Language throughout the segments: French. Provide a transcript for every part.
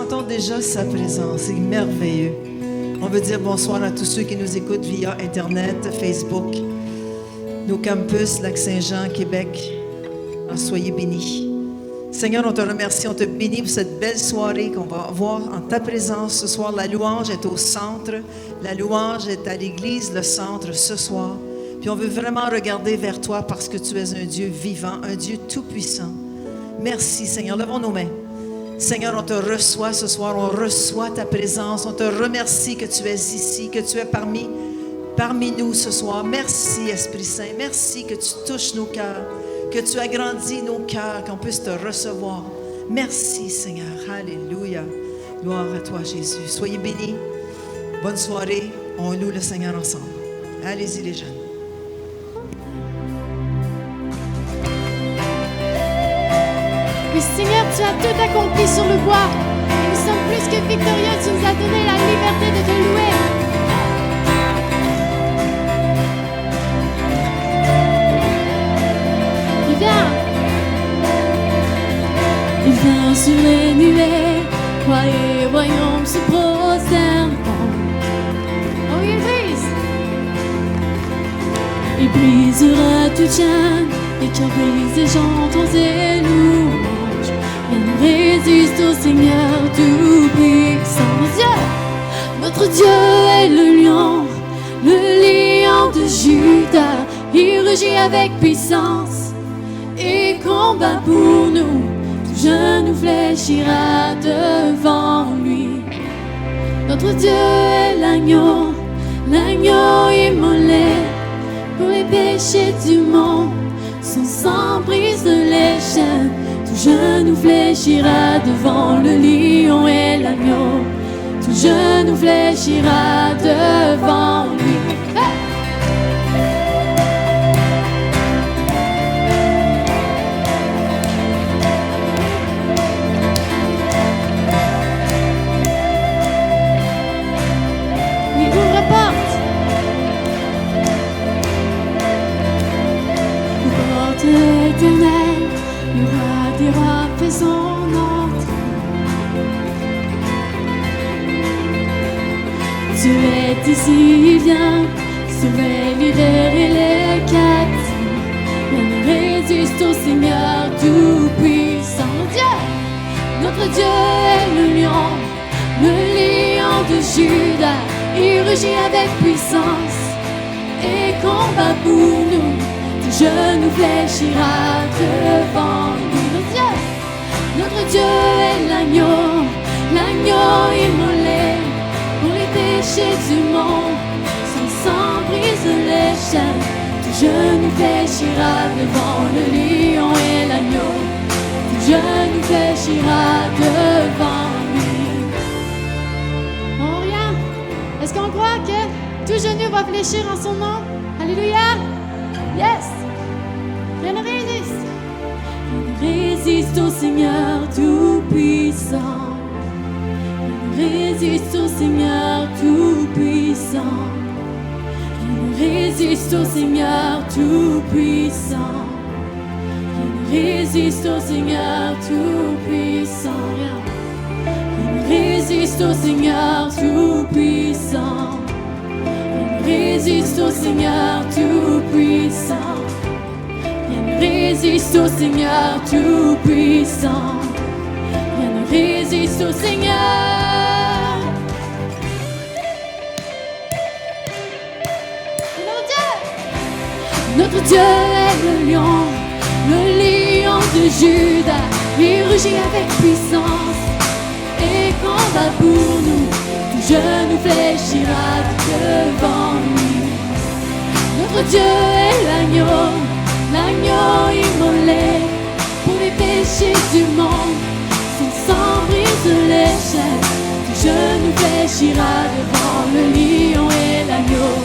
sentons déjà sa présence. C'est merveilleux. On veut dire bonsoir à tous ceux qui nous écoutent via Internet, Facebook, nos campus, Lac-Saint-Jean, Québec. Alors, soyez bénis. Seigneur, on te remercie, on te bénit pour cette belle soirée qu'on va avoir en ta présence ce soir. La louange est au centre. La louange est à l'église, le centre, ce soir. Puis on veut vraiment regarder vers toi parce que tu es un Dieu vivant, un Dieu tout-puissant. Merci, Seigneur. Levons nos mains. Seigneur, on te reçoit ce soir, on reçoit ta présence. On te remercie que tu es ici, que tu es parmi nous ce soir. Merci, Esprit Saint. Merci que tu touches nos cœurs, que tu agrandis nos cœurs, qu'on puisse te recevoir. Merci, Seigneur. Alléluia. Gloire à toi, Jésus. Soyez bénis. Bonne soirée. On loue le Seigneur ensemble. Allez-y, les jeunes. Oui, Seigneur, tu as tout accompli sur le bois. Et nous sommes plus que victorieux. Tu nous as donné la liberté de te louer. Il vient sur les nuées, roi et royaume se prosterneront. Oh, il brise. Il brisera toute chaîne, les cœurs brisés, chantons et louanges. Rien ne résiste au Seigneur tout-puissant. Notre Dieu est le lion de Juda. Il rugit avec puissance et combat pour nous. Tout genou fléchira devant lui. Notre Dieu est l'agneau immolé pour les péchés du monde. Son sang brise les chaînes. Tout genou fléchira devant le lion et l'agneau. Tout genou fléchira devant lui. Éternel, le roi des rois fait son entrée. Dieu est ici, il vient sauver, libérer les captifs. Rien ne résiste au Seigneur tout-puissant. Notre Dieu est le lion de Juda. Il rugit avec puissance et combat pour nous. Tout genou fléchira devant lui. Notre Dieu est l'agneau immolé pour les péchés du monde. Son sang brise les chaînes. Tout genou fléchira devant le lion et l'agneau. Tout genou fléchira devant lui. Oh, rien. Est-ce qu'on croit que tout genou va fléchir en son nom? Alléluia. Yes. Rien ne résiste. Rien ne résiste au Seigneur tout-puissant. Rien ne résiste au Seigneur tout-puissant. Rien ne résiste au Seigneur tout-puissant. Rien ne résiste au Seigneur tout-puissant. Rien ne résiste au Seigneur tout-puissant. Rien ne résiste au Seigneur tout-puissant. Résiste au Seigneur tout-puissant. Rien ne résiste au Seigneur. Notre Dieu est le lion de Juda. Il rugit avec puissance et combat pour nous. Tout genou fléchira devant lui. Notre Dieu est l'agneau immolé pour les péchés du monde. Son sang brise les chaînes. Tout genou fléchira devant le lion et l'agneau.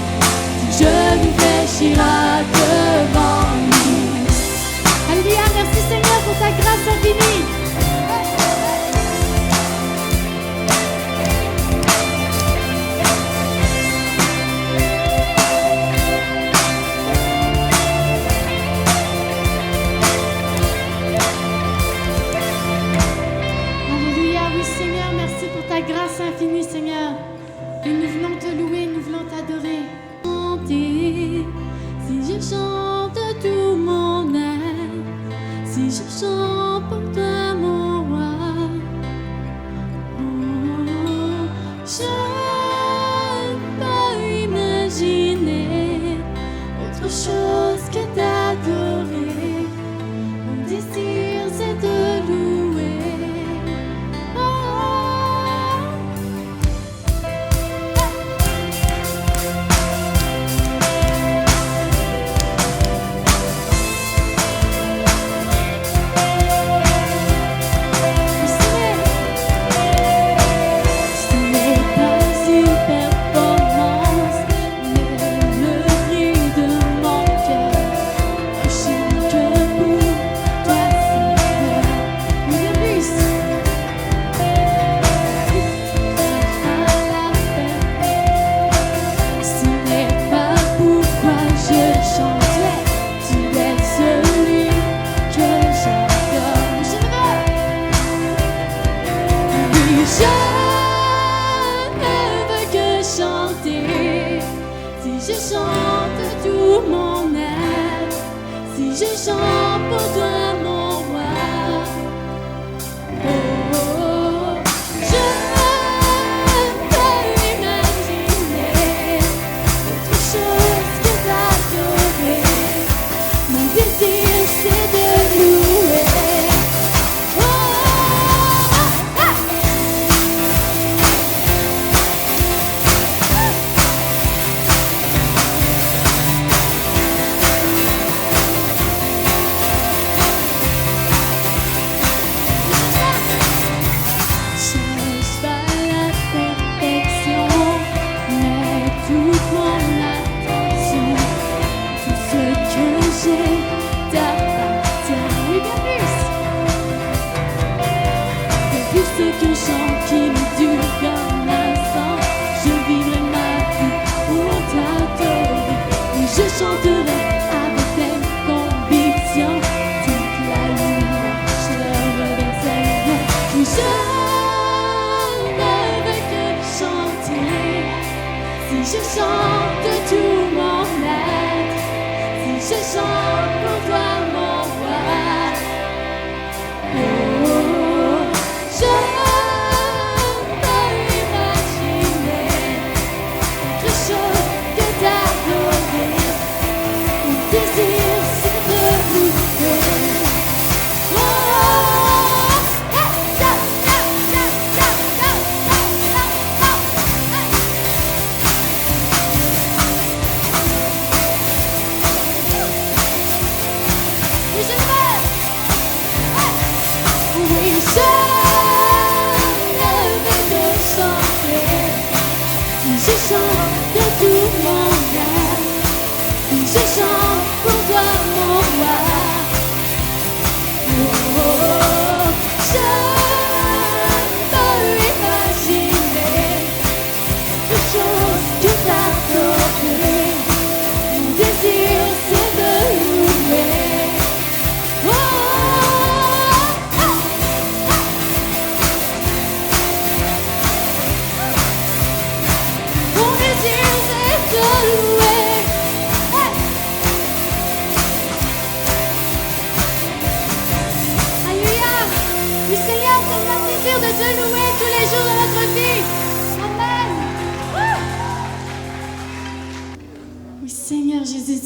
Tout genou fléchira devant lui. Alléluia, merci Seigneur pour ta grâce infinie. Alléluia, oui Seigneur, merci. ta grâce infinie, Seigneur. Et nous venons te louer, nous venons t'adorer. Chanter, si je chante tout mon âme, si je chante pour toi mon roi, oh, je ne peux imaginer autre chose que d'adorer. Mon désir c'est de louer.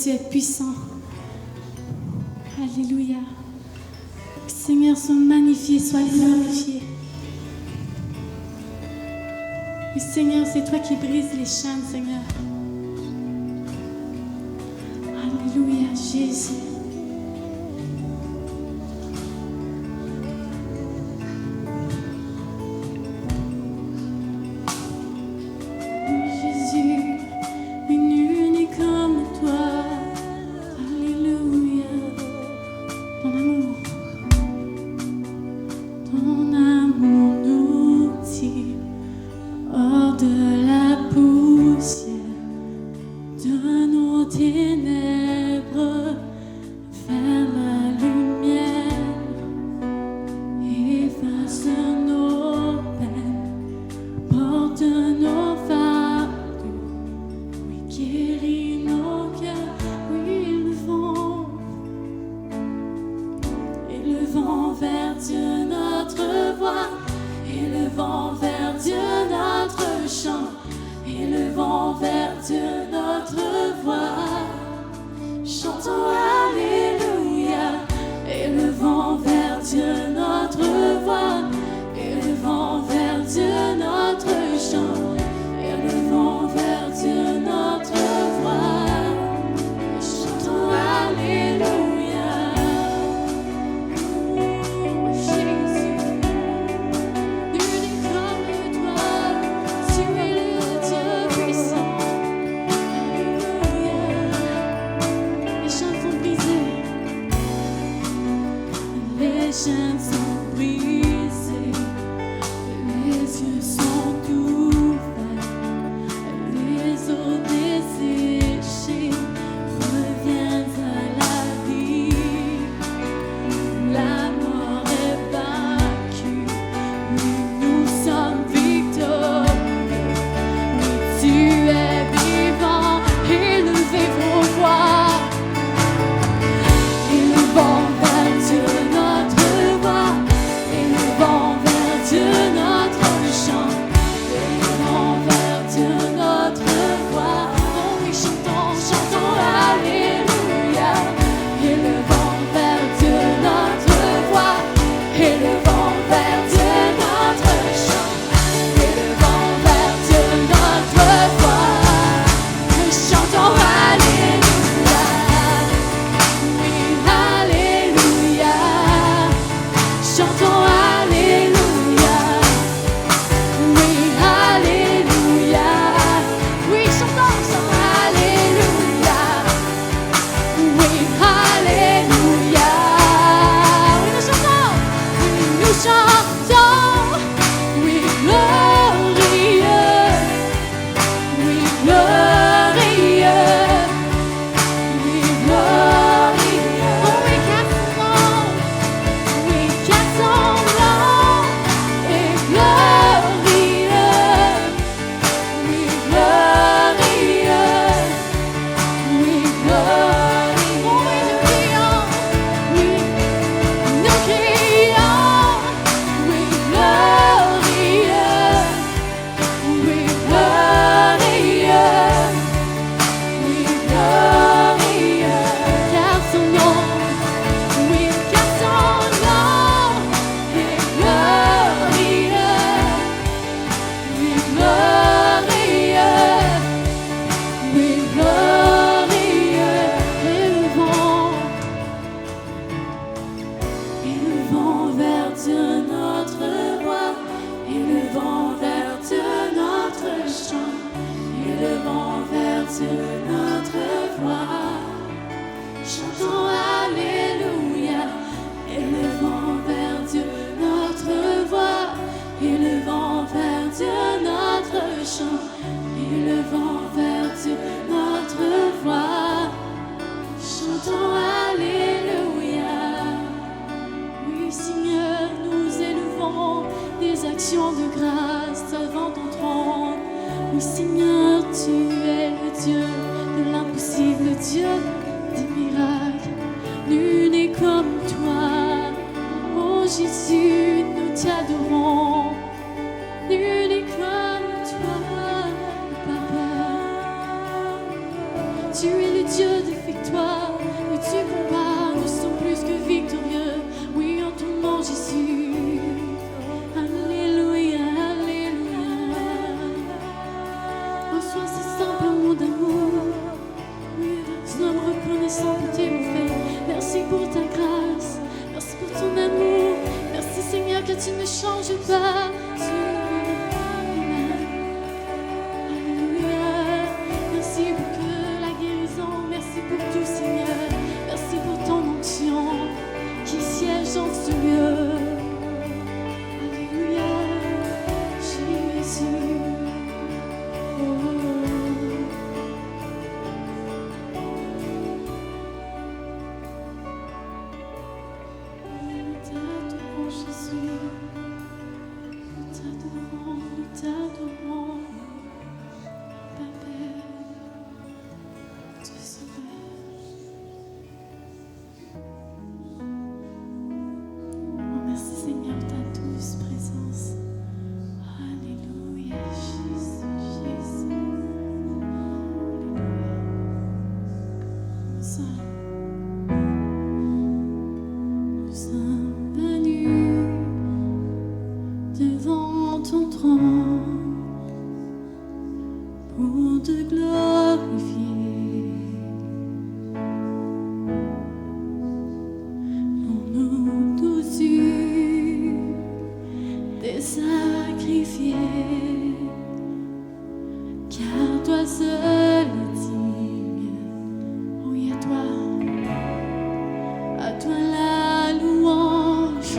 Tu es puissant. Alléluia. Seigneur, sois magnifié, sois glorifié. Oui, Seigneur, c'est toi qui brises les chaînes, Seigneur. Alléluia, Jésus. Élevons vers Dieu notre voix, chantons Alléluia. Élevons vers Dieu notre voix, élevons vers Dieu notre chant. Élevons vers Dieu notre voix, chantons Alléluia. Oh Jésus, nul n'est comme toi, tu es le Dieu puissant. Alléluia. Les chaînes sont brisées, les chaînes sont brisées, les yeux sont ouverts, les eaux desséchées reviennent à la vie. La mort est vaincue, oui, nous sommes victorieux. Oui, tu es vivant, élevez vos voix. Élevons vers Dieu notre voix, élevons vers Dieu notre chant. Élevons vers Dieu notre voix, oh oui, chantons, chantons Alléluia. Élevons vers Dieu notre voix, élevons vers Dieu notre chant. Élevons vers Dieu notre voix, chantons Alléluia. Oui, Alléluia. Chantons Alléluia. Oui, Alléluia. Oui, chantons, chantons Alléluia. Oui, Alléluia. Oui, nous chantons. Oui, nous chantons. Oui, glorieux. Oui, glorieux. Oui, glorieux. Oh, oui, car son nom, oui, car son nom est glorieux. Oui, glorieux. Oui, glorieux. Oh, oui, nous crions. Oui, nous crions. Oui, glorieux. Oui, glorieux. Oui, glorieux, car son nom, oui, car son nom est glorieux, oui, glorieux, oui, glorieux. Élevons vers Dieu notre voix, élevons vers Dieu notre chant. Élevons vers Dieu notre voix, chantons Alléluia. Élevons vers Dieu notre voix, élevons vers Dieu notre chant. Élevons vers Dieu notre voix, chantons Alléluia. Oui, Seigneur, nous élevons des actions de grâce devant ton trône. Oui, Seigneur, tu es le Dieu de l'impossible, le Dieu des miracles. Nul n'est comme toi. Oh Jésus, nous t'adorons. Nul n'est comme toi, Papa. Tu es le Dieu des victoires, le Dieu combat. Nous sommes plus que victorieux. Oui, en ton nom, Jésus. Alléluia, Alléluia. Reçois ce simple mot d'amour. Oui, nous sommes reconnaissants pour tes faits. Merci pour ta grâce, merci pour ton amour. Merci Seigneur que tu ne changes pas. Tu es le même. Alléluia. Merci pour que la guérison, merci pour tout Seigneur. glorifié, car toi seul est digne. Oui, à toi la louange,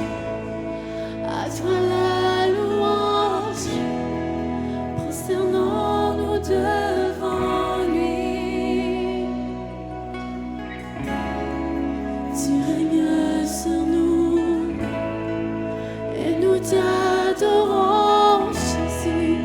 à toi la louange, prosternons-nous devant lui. Tu règnes sur nous et nous t'adorons, Jésus.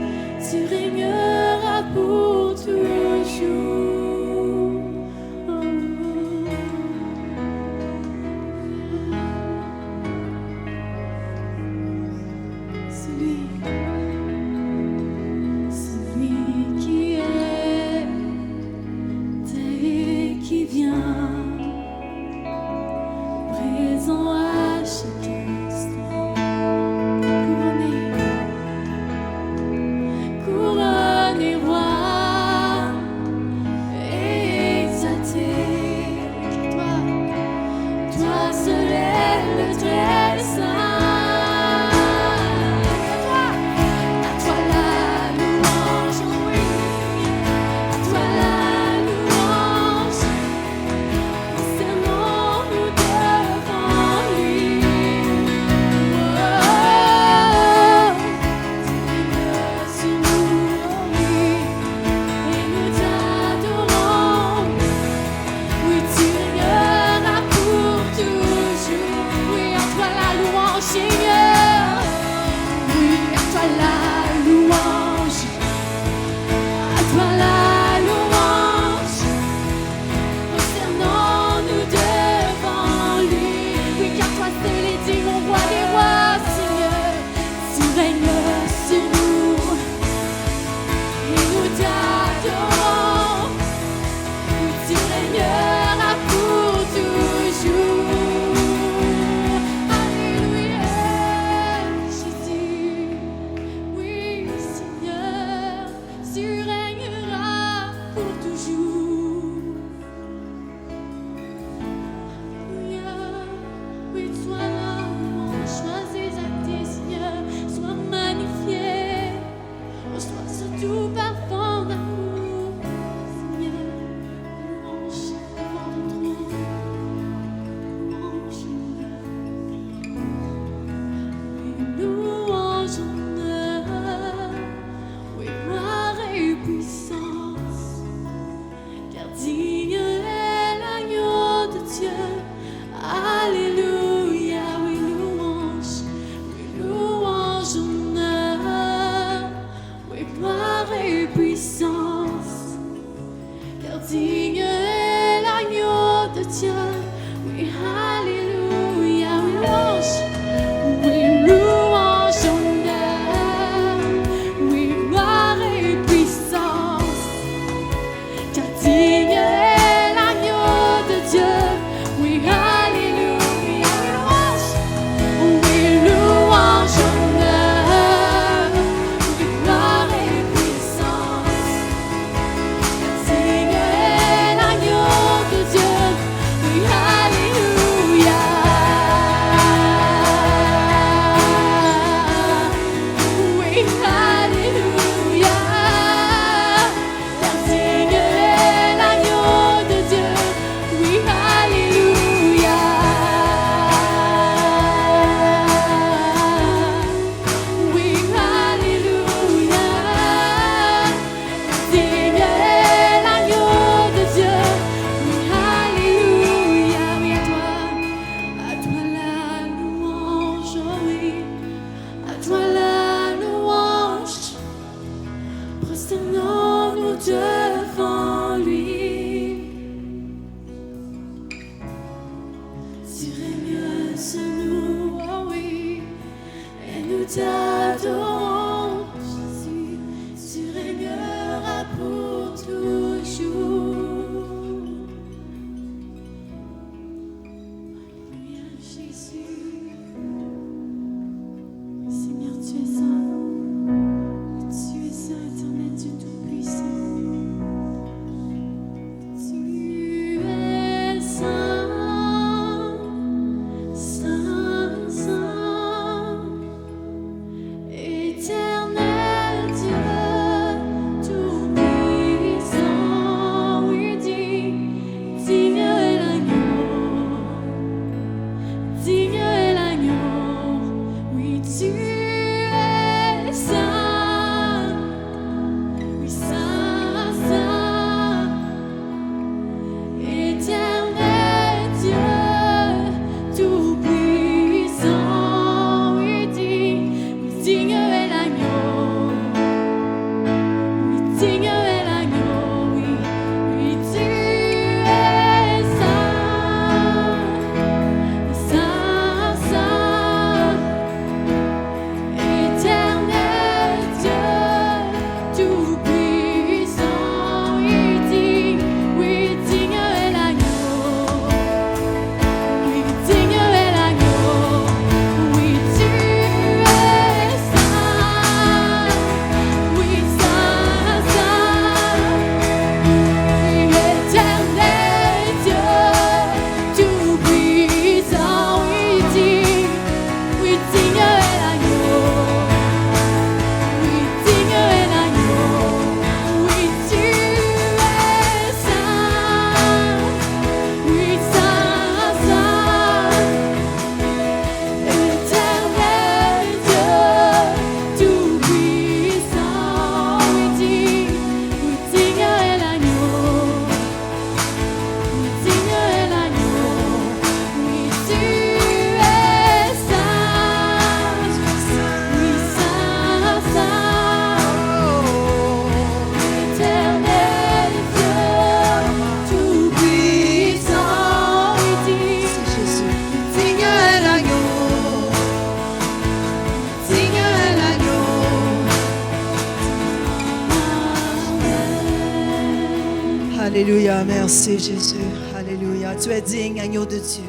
Alléluia, merci Jésus. Alléluia. Tu es digne, agneau de Dieu.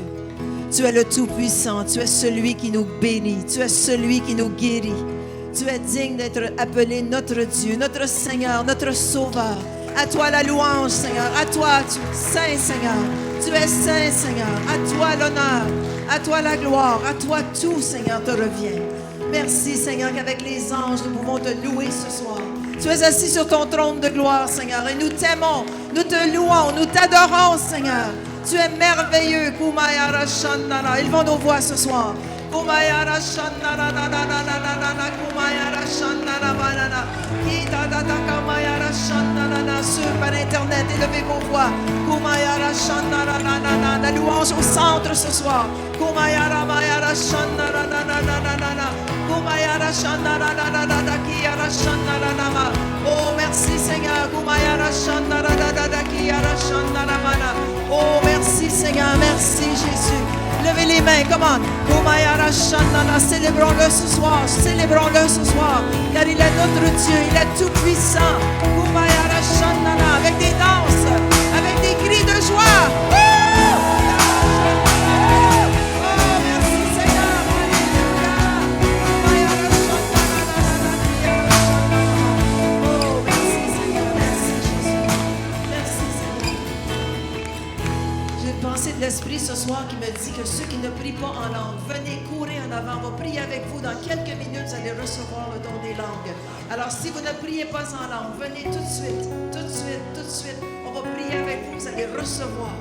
Tu es le Tout-Puissant. Tu es celui qui nous bénit. Tu es celui qui nous guérit. Tu es digne d'être appelé notre Dieu, notre Seigneur, notre Sauveur. À toi la louange, Seigneur. À toi, tu es saint, Seigneur. Tu es saint, Seigneur. À toi l'honneur. À toi la gloire. À toi tout, Seigneur, te revient. Merci, Seigneur, qu'avec les anges, nous pouvons te louer ce soir. Tu es assis sur ton trône de gloire, Seigneur, et nous t'aimons, nous te louons, nous t'adorons, Seigneur. Tu es merveilleux. Élevons nos voix ce soir. Ceux par Internet, élevez vos voix. La louange au centre ce soir. Oh, merci Seigneur. Oh, merci Seigneur. Merci Jésus. Levez les mains, comment? Célébrons-le ce soir, célébrons-le ce soir, car il est notre Dieu, il est tout puissant. Avec des danses, avec des cris de joie. Oh, merci Seigneur. Oh, merci Seigneur, merci Jésus. Merci Seigneur. J'ai une pensée de l'Esprit ce soir qui me dit que ceux qui ne prient pas en langue, venez courir en avant. On va prier avec vous. Dans quelques minutes, vous allez recevoir le don des langues. Alors, si vous ne priez pas en langue, venez tout de suite, tout de suite, tout de suite. On va prier avec vous. Vous allez recevoir.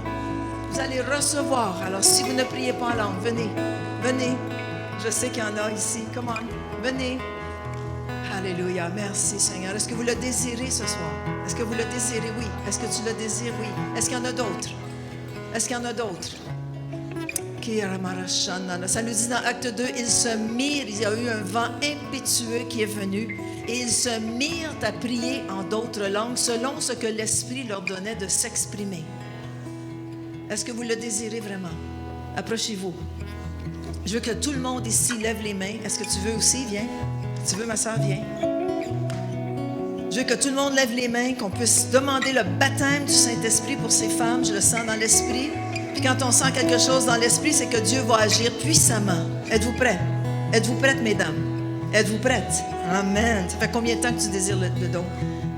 Vous allez recevoir. Alors, si vous ne priez pas en langue, venez. Venez. Je sais qu'il y en a ici. Come on. Venez. Alléluia. Merci, Seigneur. Est-ce que vous le désirez ce soir? Est-ce que vous le désirez? Oui. Est-ce que tu le désires? Oui. Est-ce qu'il y en a d'autres? Est-ce qu'il y en a d'autres? Ça nous dit dans Acte 2, ils se mirent, il y a eu un vent impétueux qui est venu, et ils se mirent à prier en d'autres langues selon ce que l'Esprit leur donnait de s'exprimer. Est-ce que vous le désirez vraiment? Approchez-vous. Je veux que tout le monde ici lève les mains. Est-ce que tu veux aussi? Viens. Tu veux, ma soeur? Viens. Je veux que tout le monde lève les mains, qu'on puisse demander le baptême du Saint-Esprit pour ces femmes. Je le sens dans l'Esprit. Puis quand on sent quelque chose dans l'Esprit, c'est que Dieu va agir puissamment. Êtes-vous prêts? Êtes-vous prêtes, mesdames? Êtes-vous prêtes? Amen. Ça fait combien de temps que tu désires le don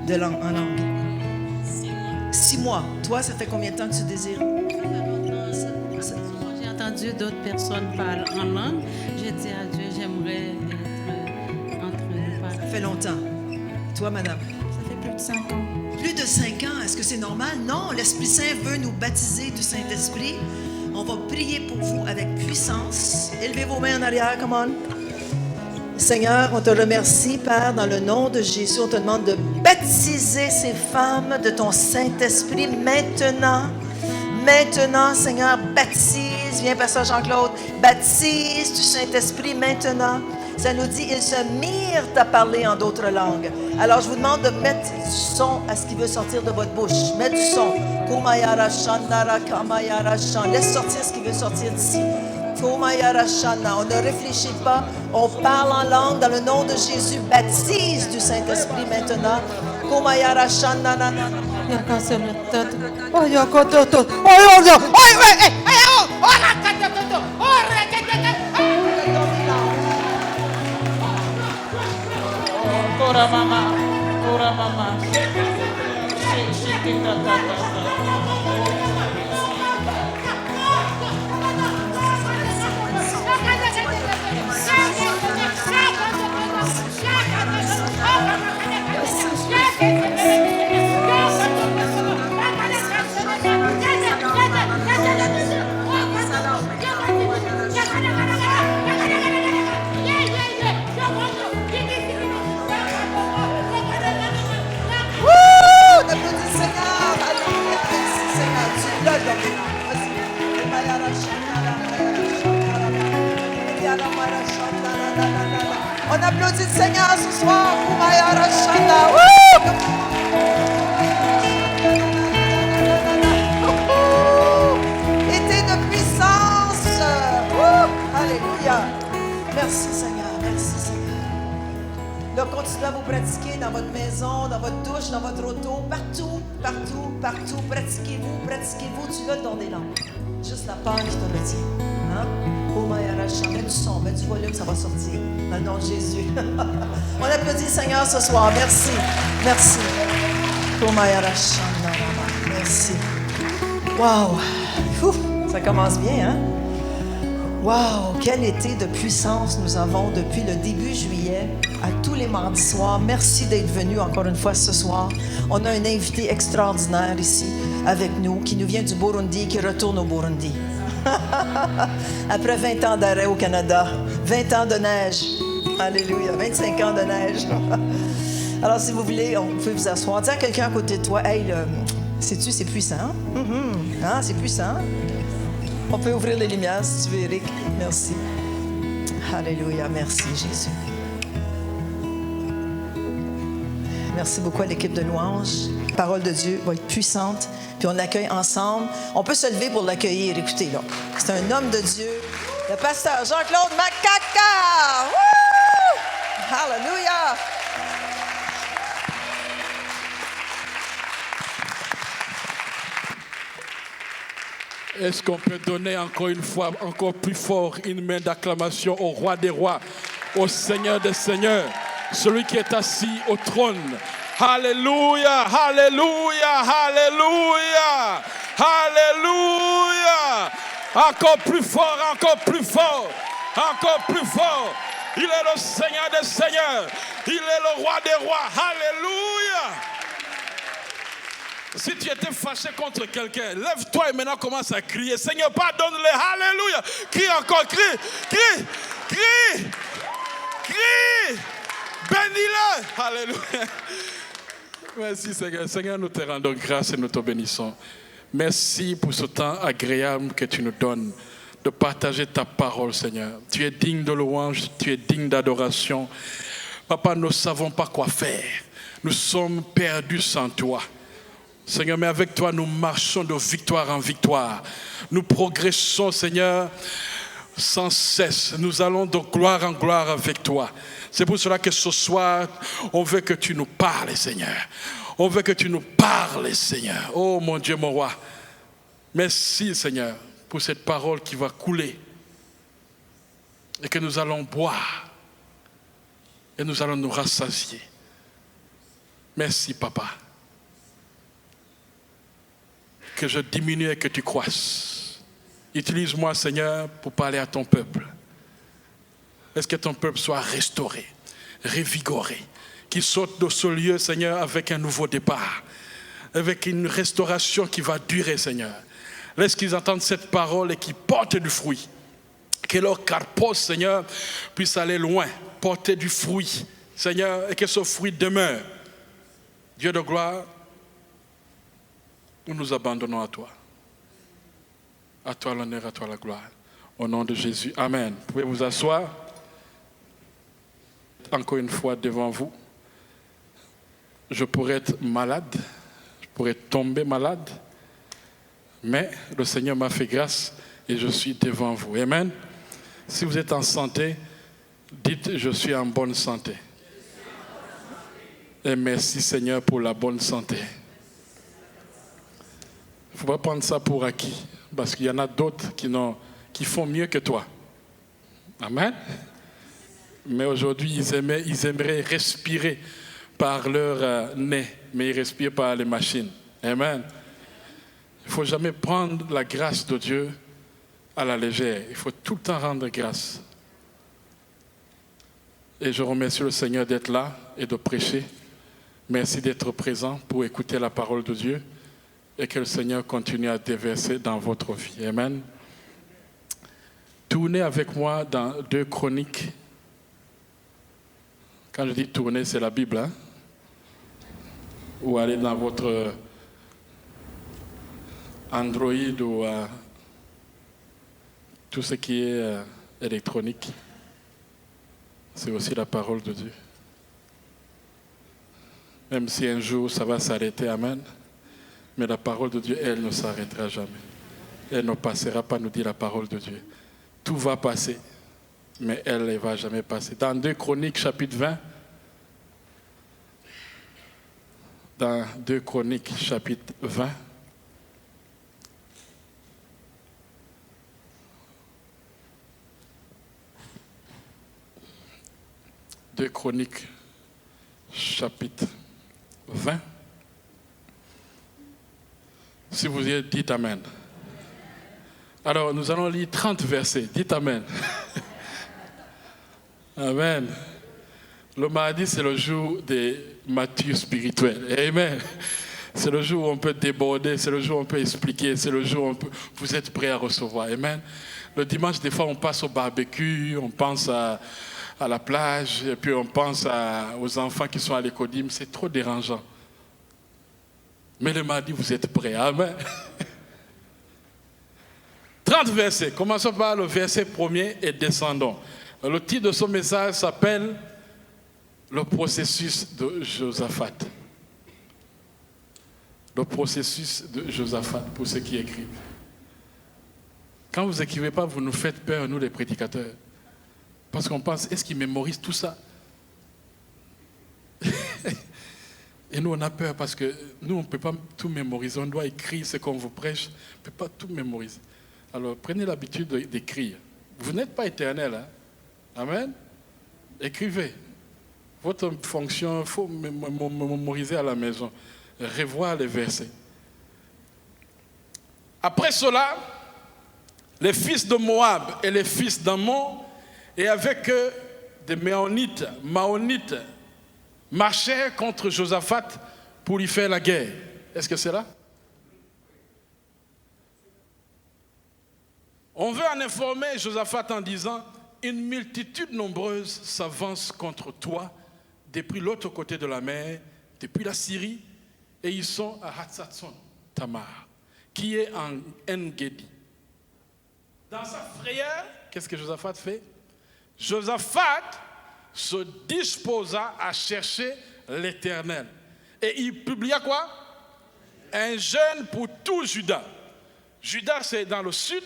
de langue, en langue? 6 mois. 6 mois. Toi, ça fait combien de temps que tu désires? J'ai entendu d'autres personnes parler en langue. J'ai dit à Dieu, j'aimerais être entre nous. Ça fait longtemps. Toi, madame? Ça fait plus de 5 ans. Plus de 5 ans, est-ce que c'est normal? Non, l'Esprit Saint veut nous baptiser du Saint-Esprit. On va prier pour vous avec puissance. Élevez vos mains en arrière, come on. Seigneur, on te remercie, Père, dans le nom de Jésus. On te demande de baptiser ces femmes de ton Saint-Esprit maintenant. Maintenant, Seigneur, baptise. Viens, Pasteur Jean-Claude. Baptise du Saint-Esprit maintenant. Ça nous dit, ils se mirent à parler en d'autres langues. Alors, je vous demande de mettre du son à ce qui veut sortir de votre bouche. Mettez du son. Laisse sortir ce qui veut sortir d'ici. On ne réfléchit pas. On parle en langue dans le nom de Jésus. Baptise du Saint-Esprit maintenant. Ora mama, ora mama. On applaudit le Seigneur ce soir. Été de puissance. Alléluia. Merci Seigneur. Merci Seigneur. Donc, continuez à vous pratiquer dans votre maison, dans votre douche, dans votre auto, partout, partout, partout. Pratiquez-vous, pratiquez-vous. Tu as le don des langues. Juste la peur qui te retient. Hein? Oh, mets du son, mets du volume, ça va sortir. Dans le nom de Jésus. On applaudit le Seigneur ce soir. Merci. Merci. Oh, merci. Wow. Ouf, ça commence bien, hein? Wow! Quel été de puissance nous avons depuis le début juillet à tous les mardis soirs. Merci d'être venu encore une fois ce soir. On a un invité extraordinaire ici avec nous qui nous vient du Burundi, qui retourne au Burundi. Après 20 ans d'arrêt au Canada, 20 ans de neige. Alléluia, 25 ans de neige. Alors, si vous voulez, on peut vous asseoir. Dis à quelqu'un à côté de toi, hey, sais-tu, c'est puissant. Hein, c'est puissant. On peut ouvrir les lumières si tu veux, Eric. Merci. Alléluia. Merci, Jésus. Merci beaucoup à l'équipe de louanges. La parole de Dieu va être puissante. Puis on l'accueille ensemble. On peut se lever pour l'accueillir. Écoutez, là. C'est un homme de Dieu. Le pasteur Jean-Claude Makaka. Woo! Alléluia. Est-ce qu'on peut donner encore une fois, encore plus fort, une main d'acclamation au roi des rois, au Seigneur des seigneurs, celui qui est assis au trône. Alléluia, alléluia, alléluia, alléluia. Encore plus fort, encore plus fort, encore plus fort. Il est le Seigneur des seigneurs, il est le roi des rois. Alléluia. Si tu étais fâché contre quelqu'un, lève-toi et maintenant commence à crier. Seigneur, pardonne-les. Alléluia. Crie encore, crie, crie, crie, crie. Bénis-le. Alléluia. Merci Seigneur. Seigneur, nous te rendons grâce et nous te bénissons. Merci pour ce temps agréable que tu nous donnes de partager ta parole, Seigneur. Tu es digne de louange, tu es digne d'adoration. Papa, nous ne savons pas quoi faire. Nous sommes perdus sans toi. Seigneur, mais avec toi, nous marchons de victoire en victoire. Nous progressons, Seigneur, sans cesse. Nous allons de gloire en gloire avec toi. C'est pour cela que ce soir, on veut que tu nous parles, Seigneur. On veut que tu nous parles, Seigneur. Oh mon Dieu, mon roi. Merci, Seigneur, pour cette parole qui va couler. Et que nous allons boire. Et nous allons nous rassasier. Merci, Papa. Que je diminue et que tu croisses. Utilise-moi, Seigneur, pour parler à ton peuple. Est-ce que ton peuple soit restauré, revigoré, qu'il saute de ce lieu, Seigneur, avec un nouveau départ, avec une restauration qui va durer, Seigneur. Laisse qu'ils entendent cette parole et qu'ils portent du fruit. Que leur carpos, Seigneur, puisse aller loin, porter du fruit, Seigneur, et que ce fruit demeure. Dieu de gloire, nous nous abandonnons à toi. À toi l'honneur, à toi la gloire. Au nom de Jésus. Amen. Vous pouvez vous asseoir. Encore une fois devant vous. Je pourrais être malade. Je pourrais tomber malade. Mais le Seigneur m'a fait grâce et je suis devant vous. Amen. Si vous êtes en santé, dites je suis en bonne santé. Et merci Seigneur pour la bonne santé. Il ne faut pas prendre ça pour acquis, parce qu'il y en a d'autres qui font mieux que toi. Amen. Mais aujourd'hui, ils aimeraient respirer par leur nez, mais ils respirent par les machines. Amen. Il ne faut jamais prendre la grâce de Dieu à la légère. Il faut tout le temps rendre grâce. Et je remercie le Seigneur d'être là et de prêcher. Merci d'être présent pour écouter la parole de Dieu. Et que le Seigneur continue à déverser dans votre vie. Amen. Tournez avec moi dans 2 Chroniques. Quand je dis tourner, c'est la Bible. Hein? Ou allez dans votre Android ou tout ce qui est électronique. C'est aussi la parole de Dieu. Même si un jour ça va s'arrêter, amen. Mais la parole de Dieu, elle ne s'arrêtera jamais. Elle ne passera pas, nous dit la parole de Dieu. Tout va passer, mais elle ne va jamais passer. Dans 2 Chroniques, chapitre 20, dans 2 Chroniques, chapitre 20. Deux Chroniques, chapitre 20. Si vous y êtes, dites Amen. Alors, nous allons lire 30 versets. Dites Amen. Amen. Le mardi, c'est le jour des matures spirituels. Amen. C'est le jour où on peut déborder, c'est le jour où on peut expliquer, c'est le jour où vous êtes prêts à recevoir. Amen. Le dimanche, des fois, on passe au barbecue, on pense à la plage, et puis on pense aux enfants qui sont à l'écodime. C'est trop dérangeant. Mais le mardi, vous êtes prêts. Amen. 30 versets. Commençons par le verset 1er et descendons. Le titre de ce message s'appelle « Le processus de Josaphat ». Le processus de Josaphat, pour ceux qui écrivent. Quand vous n'écrivez pas, vous nous faites peur, nous les prédicateurs. Parce qu'on pense, est-ce qu'ils mémorisent tout ça? Et nous, on a peur parce que nous, on ne peut pas tout mémoriser. On doit écrire ce qu'on vous prêche. On ne peut pas tout mémoriser. Alors, prenez l'habitude d'écrire. Vous n'êtes pas éternel. Hein? Amen. Écrivez. Votre fonction, il faut mémoriser à la maison. Revoir les versets. Après cela, les fils de Moab et les fils d'Ammon, et avec eux des Maonites, marchèrent contre Josaphat pour lui faire la guerre. Est-ce que c'est là? On veut en informer Josaphat en disant, une multitude nombreuse s'avance contre toi depuis l'autre côté de la mer, depuis la Syrie, et ils sont à Hatzatson, Tamar, qui est en En-Gedi. Dans sa frayeur, qu'est-ce que Josaphat fait? Josaphat se disposa à chercher l'Éternel. Et il publia quoi? Un jeûne pour tout Juda. Juda, c'est dans le sud,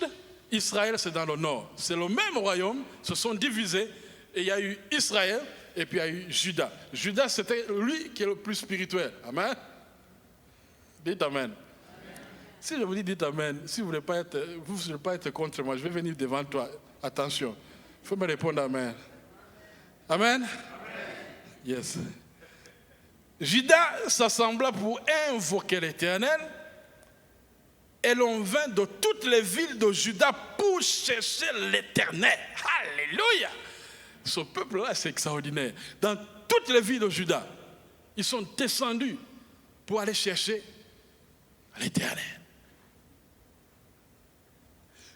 Israël, c'est dans le nord. C'est le même royaume, se sont divisés, et il y a eu Israël, et puis il y a eu Juda. Juda, c'était lui qui est le plus spirituel. Amen. Dites Amen. Si je vous dis dites Amen, si vous ne voulez pas être contre moi, je vais venir devant toi. Attention, il faut me répondre Amen. Amen. Yes. Juda s'assembla pour invoquer l'Éternel, et l'on vint de toutes les villes de Juda pour chercher l'Éternel. Alléluia. Ce peuple-là, c'est extraordinaire. Dans toutes les villes de Juda, ils sont descendus pour aller chercher l'Éternel.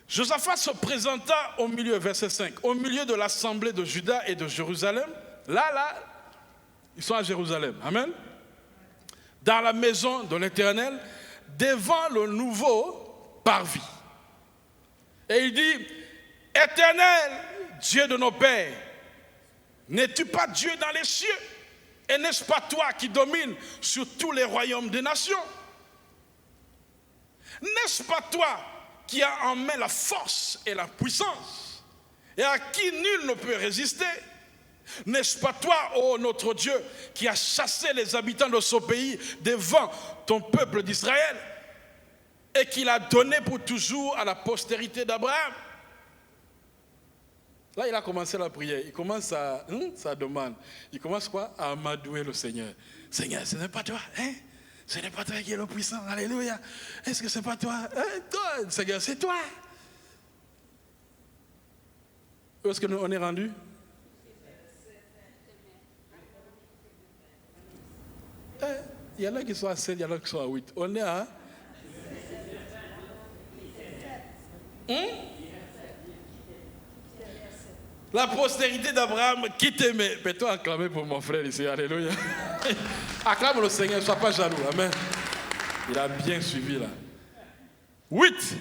Josaphat se présenta au milieu, verset 5, au milieu de l'assemblée de Juda et de Jérusalem. Là, ils sont à Jérusalem. Amen. Dans la maison de l'Éternel, devant le nouveau parvis. Et il dit, Éternel, Dieu de nos pères, n'es-tu pas Dieu dans les cieux? Et n'est-ce pas toi qui domines sur tous les royaumes des nations? N'est-ce pas toi qui as en main la force et la puissance, et à qui nul ne peut résister? N'est-ce pas toi, ô notre Dieu, qui as chassé les habitants de ce pays devant ton peuple d'Israël, et qui l'a donné pour toujours à la postérité d'Abraham? Là, il a commencé la prière. Il commence sa demande. Il commence quoi? À amadouer le Seigneur. Seigneur, ce n'est pas toi, hein? Ce n'est pas toi qui es le puissant. Alléluia. Est-ce que ce n'est pas toi? Toi, Seigneur, c'est toi. Où est-ce qu'on est rendu? Il y en a qui sont à 7, il y en a qui sont à 8. On est à... La postérité d'Abraham qui t'aimait. Mais toi, acclamez pour mon frère ici. Alléluia. Acclame le Seigneur, ne sois pas jaloux. Amen. Il a bien suivi là. 8.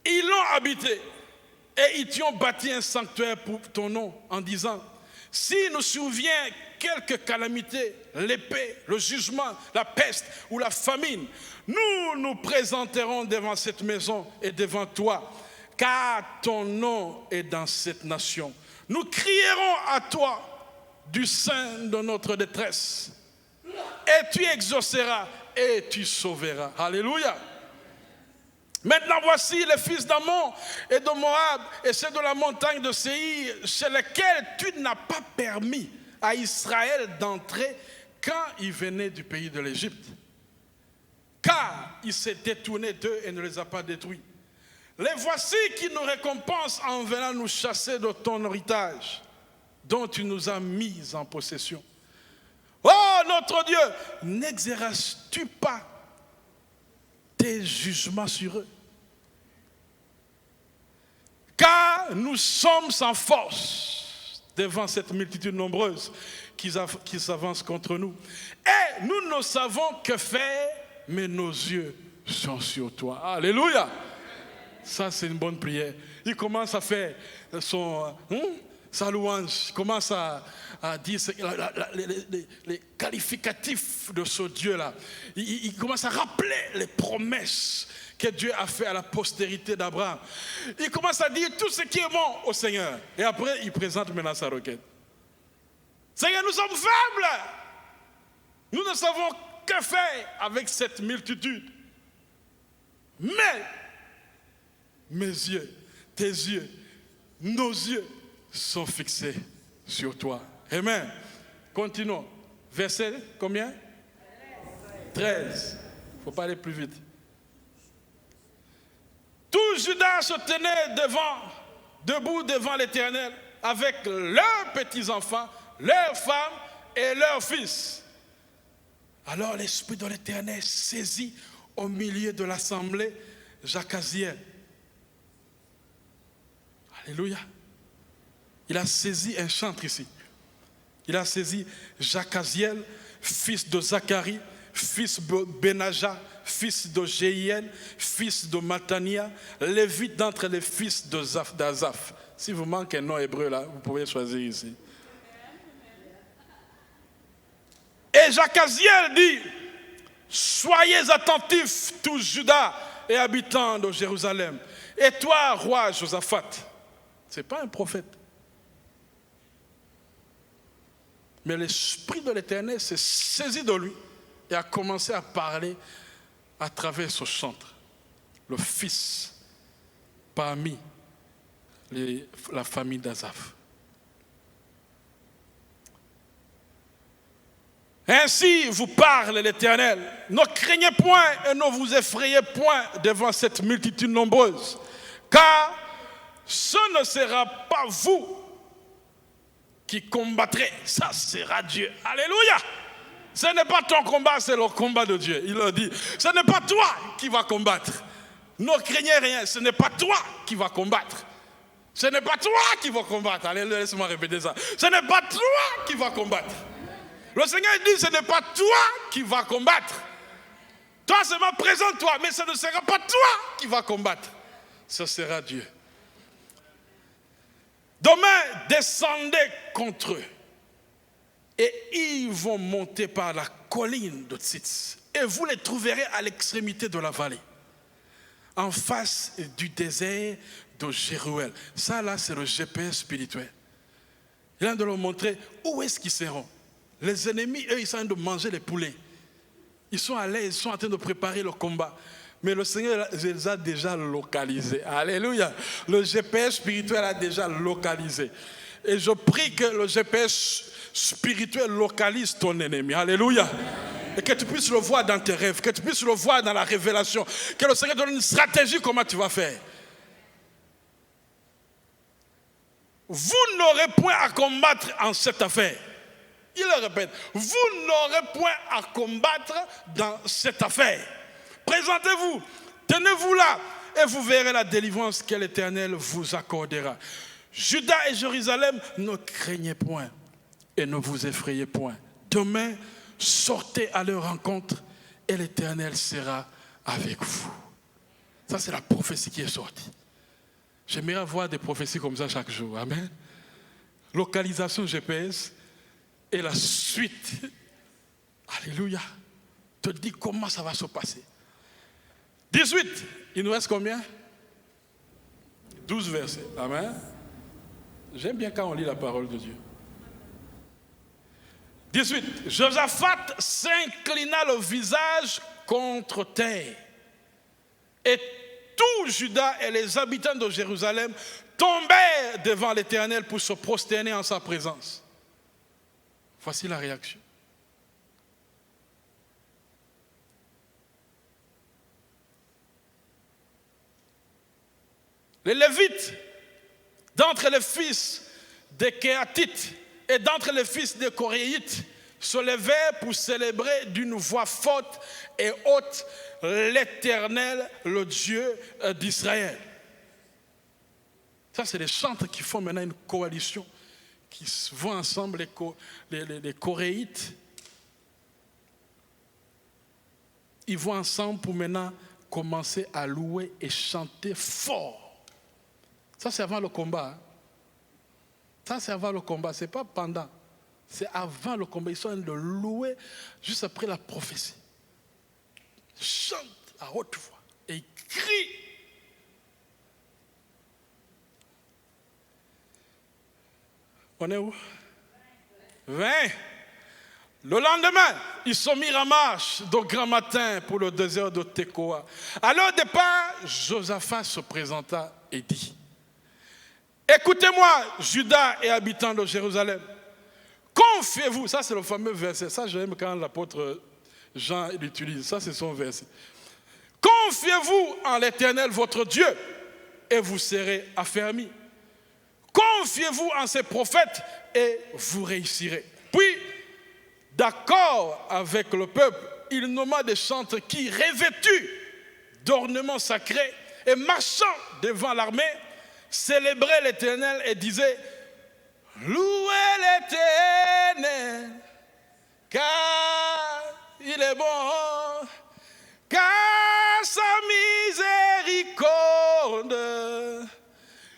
Ils l'ont habité et ils t'y ont bâti un sanctuaire pour ton nom en disant, si nous survient quelque calamité, l'épée, le jugement, la peste ou la famine, nous nous présenterons devant cette maison et devant toi, car ton nom est dans cette nation. Nous crierons à toi du sein de notre détresse, et tu exauceras et tu sauveras. Alléluia. Maintenant, voici les fils d'Ammon et de Moab et ceux de la montagne de Séir, chez lesquels tu n'as pas permis à Israël d'entrer quand il venait du pays de l'Égypte. Car il s'est détourné d'eux et ne les a pas détruits. Les voici qui nous récompensent en venant nous chasser de ton héritage, dont tu nous as mis en possession. Oh notre Dieu, n'exerces-tu pas tes jugements sur eux? Car nous sommes sans force devant cette multitude nombreuse qui s'avance contre nous. Et nous ne savons que faire, mais nos yeux sont sur toi. Alléluia. Ça, c'est une bonne prière. Il commence à faire sa louange. Il commence à dire les qualificatifs de ce Dieu-là. Il commence à rappeler les promesses que Dieu a fait à la postérité d'Abraham. Il commence à dire tout ce qui est bon au Seigneur. Et après, il présente maintenant sa requête. Seigneur, nous sommes faibles. Nous ne savons que faire avec cette multitude. Mais mes yeux, tes yeux, nos yeux sont fixés sur toi. Amen. Continuons. Verset combien? 13. Il ne faut pas aller plus vite. Tout Juda se tenait debout devant l'Éternel avec leurs petits-enfants, leurs femmes et leurs fils. Alors l'Esprit de l'Éternel saisit au milieu de l'assemblée Jacaziel. Alléluia. Il a saisi un chantre ici. Il a saisi Jacaziel, fils de Zacharie, fils de Benaja, fils de Jéhiel, fils de Matania, lévite d'entre les fils d'Azaph. Si vous manquez un nom hébreu là, vous pouvez choisir ici. Et Jacaziel dit, soyez attentifs tous Juda et habitants de Jérusalem. Et toi, roi Josaphat, ce n'est pas un prophète. Mais l'Esprit de l'Éternel s'est saisi de lui et a commencé à parler à travers ce chantre. Le fils parmi la famille d'Azaph. Ainsi vous parle l'Éternel. Ne craignez point et ne vous effrayez point devant cette multitude nombreuse. Car ce ne sera pas vous qui combattrez, ça sera Dieu. Alléluia. Ce n'est pas ton combat, c'est le combat de Dieu. Il leur dit, ce n'est pas toi qui vas combattre. Ne craignez rien, ce n'est pas toi qui vas combattre. Ce n'est pas toi qui vas combattre. Allez, laisse-moi répéter ça. Ce n'est pas toi qui vas combattre. Le Seigneur dit, ce n'est pas toi qui vas combattre. Toi seulement présente-toi, mais ce ne sera pas toi qui vas combattre. Ce sera Dieu. Demain, descendez contre eux. Et ils vont monter par la colline de Tzitz. Et vous les trouverez à l'extrémité de la vallée. En face du désert de Jéruel. Ça là, c'est le GPS spirituel. Il a de leur montrer où est-ce qu'ils seront. Les ennemis, eux, ils sont en train de manger les poulets. Ils sont à l'aise, ils sont en train de préparer le combat. Mais le Seigneur les a déjà localisés. Alléluia. Le GPS spirituel a déjà localisé. Et je prie que le GPS spirituel localise ton ennemi. Alléluia. Et que tu puisses le voir dans tes rêves, que tu puisses le voir dans la révélation. Que le Seigneur te donne une stratégie comment tu vas faire. Vous n'aurez point à combattre en cette affaire. Il le répète, vous n'aurez point à combattre dans cette affaire. Présentez-vous, tenez-vous là, et vous verrez la délivrance que l'Éternel vous accordera. Juda et Jérusalem, ne craignez point et ne vous effrayez point. Demain, sortez à leur rencontre et l'Éternel sera avec vous. Ça, c'est la prophétie qui est sortie. J'aimerais avoir des prophéties comme ça chaque jour. Amen. Localisation GPS. Et la suite, alléluia, te dit comment ça va se passer. 18, il nous reste combien? 12 versets. Amen. J'aime bien quand on lit la parole de Dieu. 18. Josaphat s'inclina le visage contre terre. Et tout Juda et les habitants de Jérusalem tombèrent devant l'Éternel pour se prosterner en sa présence. Voici la réaction. Les Lévites, d'entre les fils des Kéatites et d'entre les fils des Coréites, se levèrent pour célébrer d'une voix forte et haute l'Éternel, le Dieu d'Israël. Ça, c'est les chantres qui font maintenant une coalition, qui vont ensemble, les Coréites. Ils vont ensemble pour maintenant commencer à louer et chanter fort. Ça, c'est avant le combat. Ça, c'est avant le combat. Ce n'est pas pendant. C'est avant le combat. Ils sont en train de louer juste après la prophétie. Ils chantent à haute voix et ils crient. On est où? 20. Le lendemain, ils sont mis en marche de grand matin pour le désert de Tekoa. À leur départ, Josaphat se présenta et dit: écoutez-moi, Juda et habitants de Jérusalem. Confiez-vous, ça c'est le fameux verset, ça j'aime quand l'apôtre Jean l'utilise, ça c'est son verset. Confiez-vous en l'Éternel votre Dieu et vous serez affermis. Confiez-vous en ses prophètes et vous réussirez. Puis, d'accord avec le peuple, il nomma des chantres qui, revêtus d'ornements sacrés et marchant devant l'armée, célébraient l'Éternel et disaient: louez l'Éternel, car il est bon, car sa miséricorde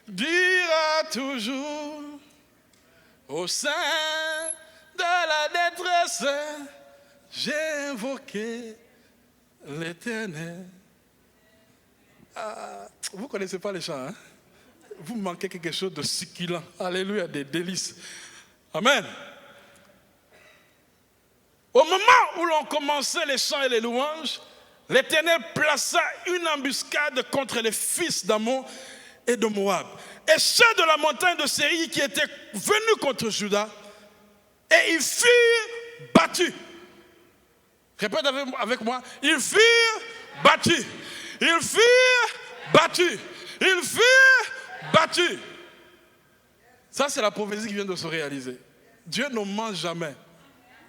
durera toujours. Au sein de la détresse, j'ai invoqué l'Éternel. Vous ne connaissez pas les chants, hein? Vous manquez quelque chose de succulent. Alléluia, des délices. Amen. Au moment où l'on commençait les chants et les louanges, l'Éternel plaça une embuscade contre les fils d'Ammon et de Moab. Et ceux de la montagne de Séir qui étaient venus contre Juda, et ils furent battus. Répète avec moi. Ils furent battus. Ils furent battus. Ils furent battus. Ça, c'est la prophétie qui vient de se réaliser. Dieu ne ment jamais.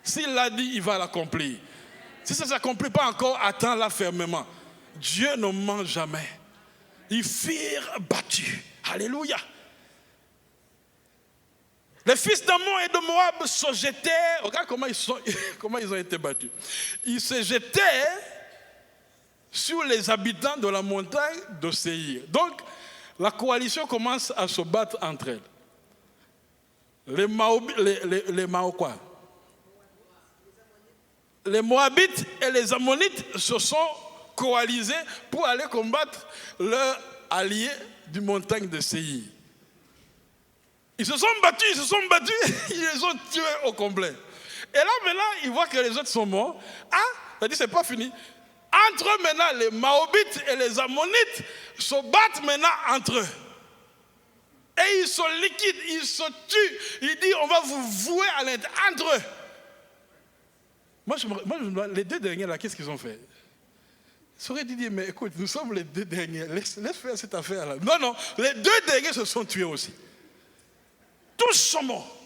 S'il l'a dit, il va l'accomplir. Si ça ne s'accomplit pas encore, attends-la fermement. Dieu ne ment jamais. Ils furent battus. Alléluia. Les fils d'Ammon et de Moab se jetaient. Regarde comment ils ont été battus. Ils se jetaient sur les habitants de la montagne de Séir. Donc, la coalition commence à se battre entre elles. Les Moabites et les Ammonites se sont coalisés pour aller combattre leurs alliés du montagne de Séir. Ils se sont battus, ils les ont tués au complet. Et là maintenant, ils voient que les autres sont morts. Ah, ça dit c'est pas fini. Entre eux maintenant, les Moabites et les Ammonites se battent maintenant entre eux. Et ils se liquident, ils se tuent. Ils disent on va vous vouer à l'intérieur entre eux. Moi, je me demande, les deux derniers là, qu'est-ce qu'ils ont fait? Ils auraient dit, mais écoute, nous sommes les deux derniers, laisse faire cette affaire-là. Non, les deux derniers se sont tués aussi. Tous sont morts.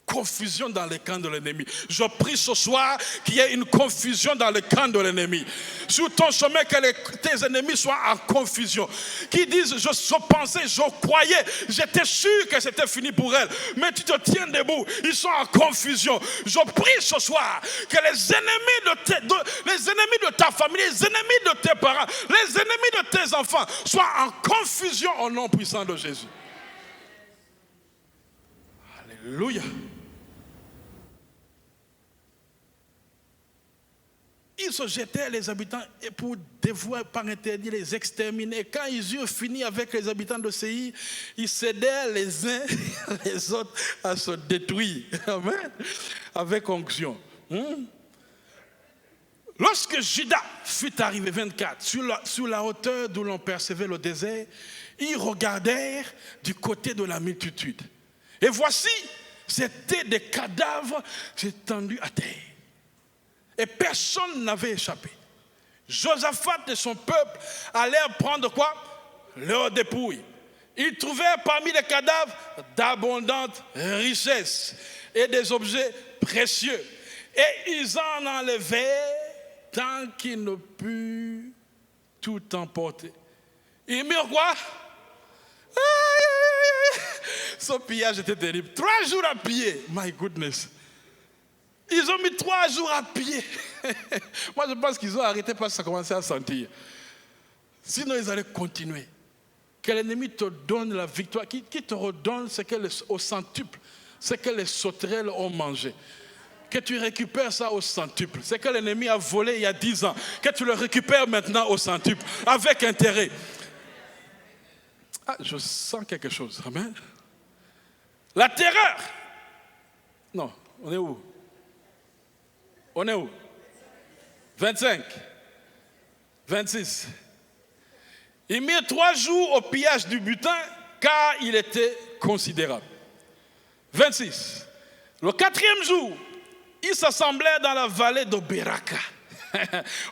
Confusion dans le camp de l'ennemi. Je prie ce soir qu'il y ait une confusion dans le camp de l'ennemi. Sur ton chemin, que tes ennemis soient en confusion. Qui disent, je pensais, je croyais, j'étais sûr que c'était fini pour elle. Mais tu te tiens debout, ils sont en confusion. Je prie ce soir que les ennemis de ta famille, les ennemis de tes parents, les ennemis de tes enfants soient en confusion au nom puissant de Jésus. Alléluia. ils se jetaient les habitants et pour dévouer par interdit les exterminer. Quand ils eurent fini avec les habitants de Séir, ils s'aidaient les uns les autres à se détruire. Amen. Avec onction. Lorsque Judas fut arrivé, 24, sur la hauteur d'où l'on percevait le désert, ils regardèrent du côté de la multitude. Et voici, c'étaient des cadavres étendus à terre. Et personne n'avait échappé. Josaphat et son peuple allèrent prendre quoi? Leurs dépouilles. Ils trouvèrent parmi les cadavres d'abondantes richesses et des objets précieux. Et ils en enlevèrent tant qu'ils ne purent tout emporter. Ils mirent quoi? Ce pillage était terrible. 3 jours à piller. My goodness. Ils ont mis 3 jours à piller. Moi, je pense qu'ils ont arrêté parce que ça commençait à sentir. Sinon, ils allaient continuer. Que l'ennemi te donne la victoire, qui te redonne au centuple, ce que les sauterelles ont mangé. Que tu récupères ça au centuple. C'est que l'ennemi a volé il y a 10 ans. Que tu le récupères maintenant au centuple, avec intérêt. Ah, je sens quelque chose. Amen. La terreur. Non, on est où? On est où? 25. 26. Ils mirent 3 jours au pillage du butin, car il était considérable. 26. Le 4e jour, ils s'assemblèrent dans la vallée de Beraka,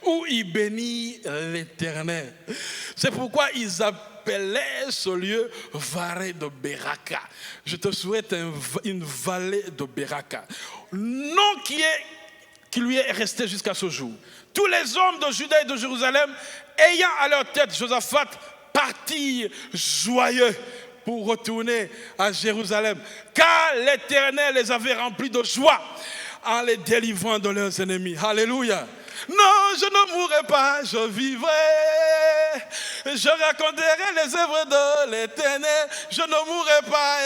où ils bénirent l'Éternel. C'est pourquoi ils appelaient ce lieu vallée de Beraka. Je te souhaite une vallée de Beraka. Nom qui lui est resté jusqu'à ce jour. Tous les hommes de Juda et de Jérusalem, ayant à leur tête Josaphat, partirent joyeux pour retourner à Jérusalem, car l'Éternel les avait remplis de joie en les délivrant de leurs ennemis. Alléluia. Non, je ne mourrai pas, je vivrai. Je raconterai les œuvres de l'Éternel. Je ne mourrai pas.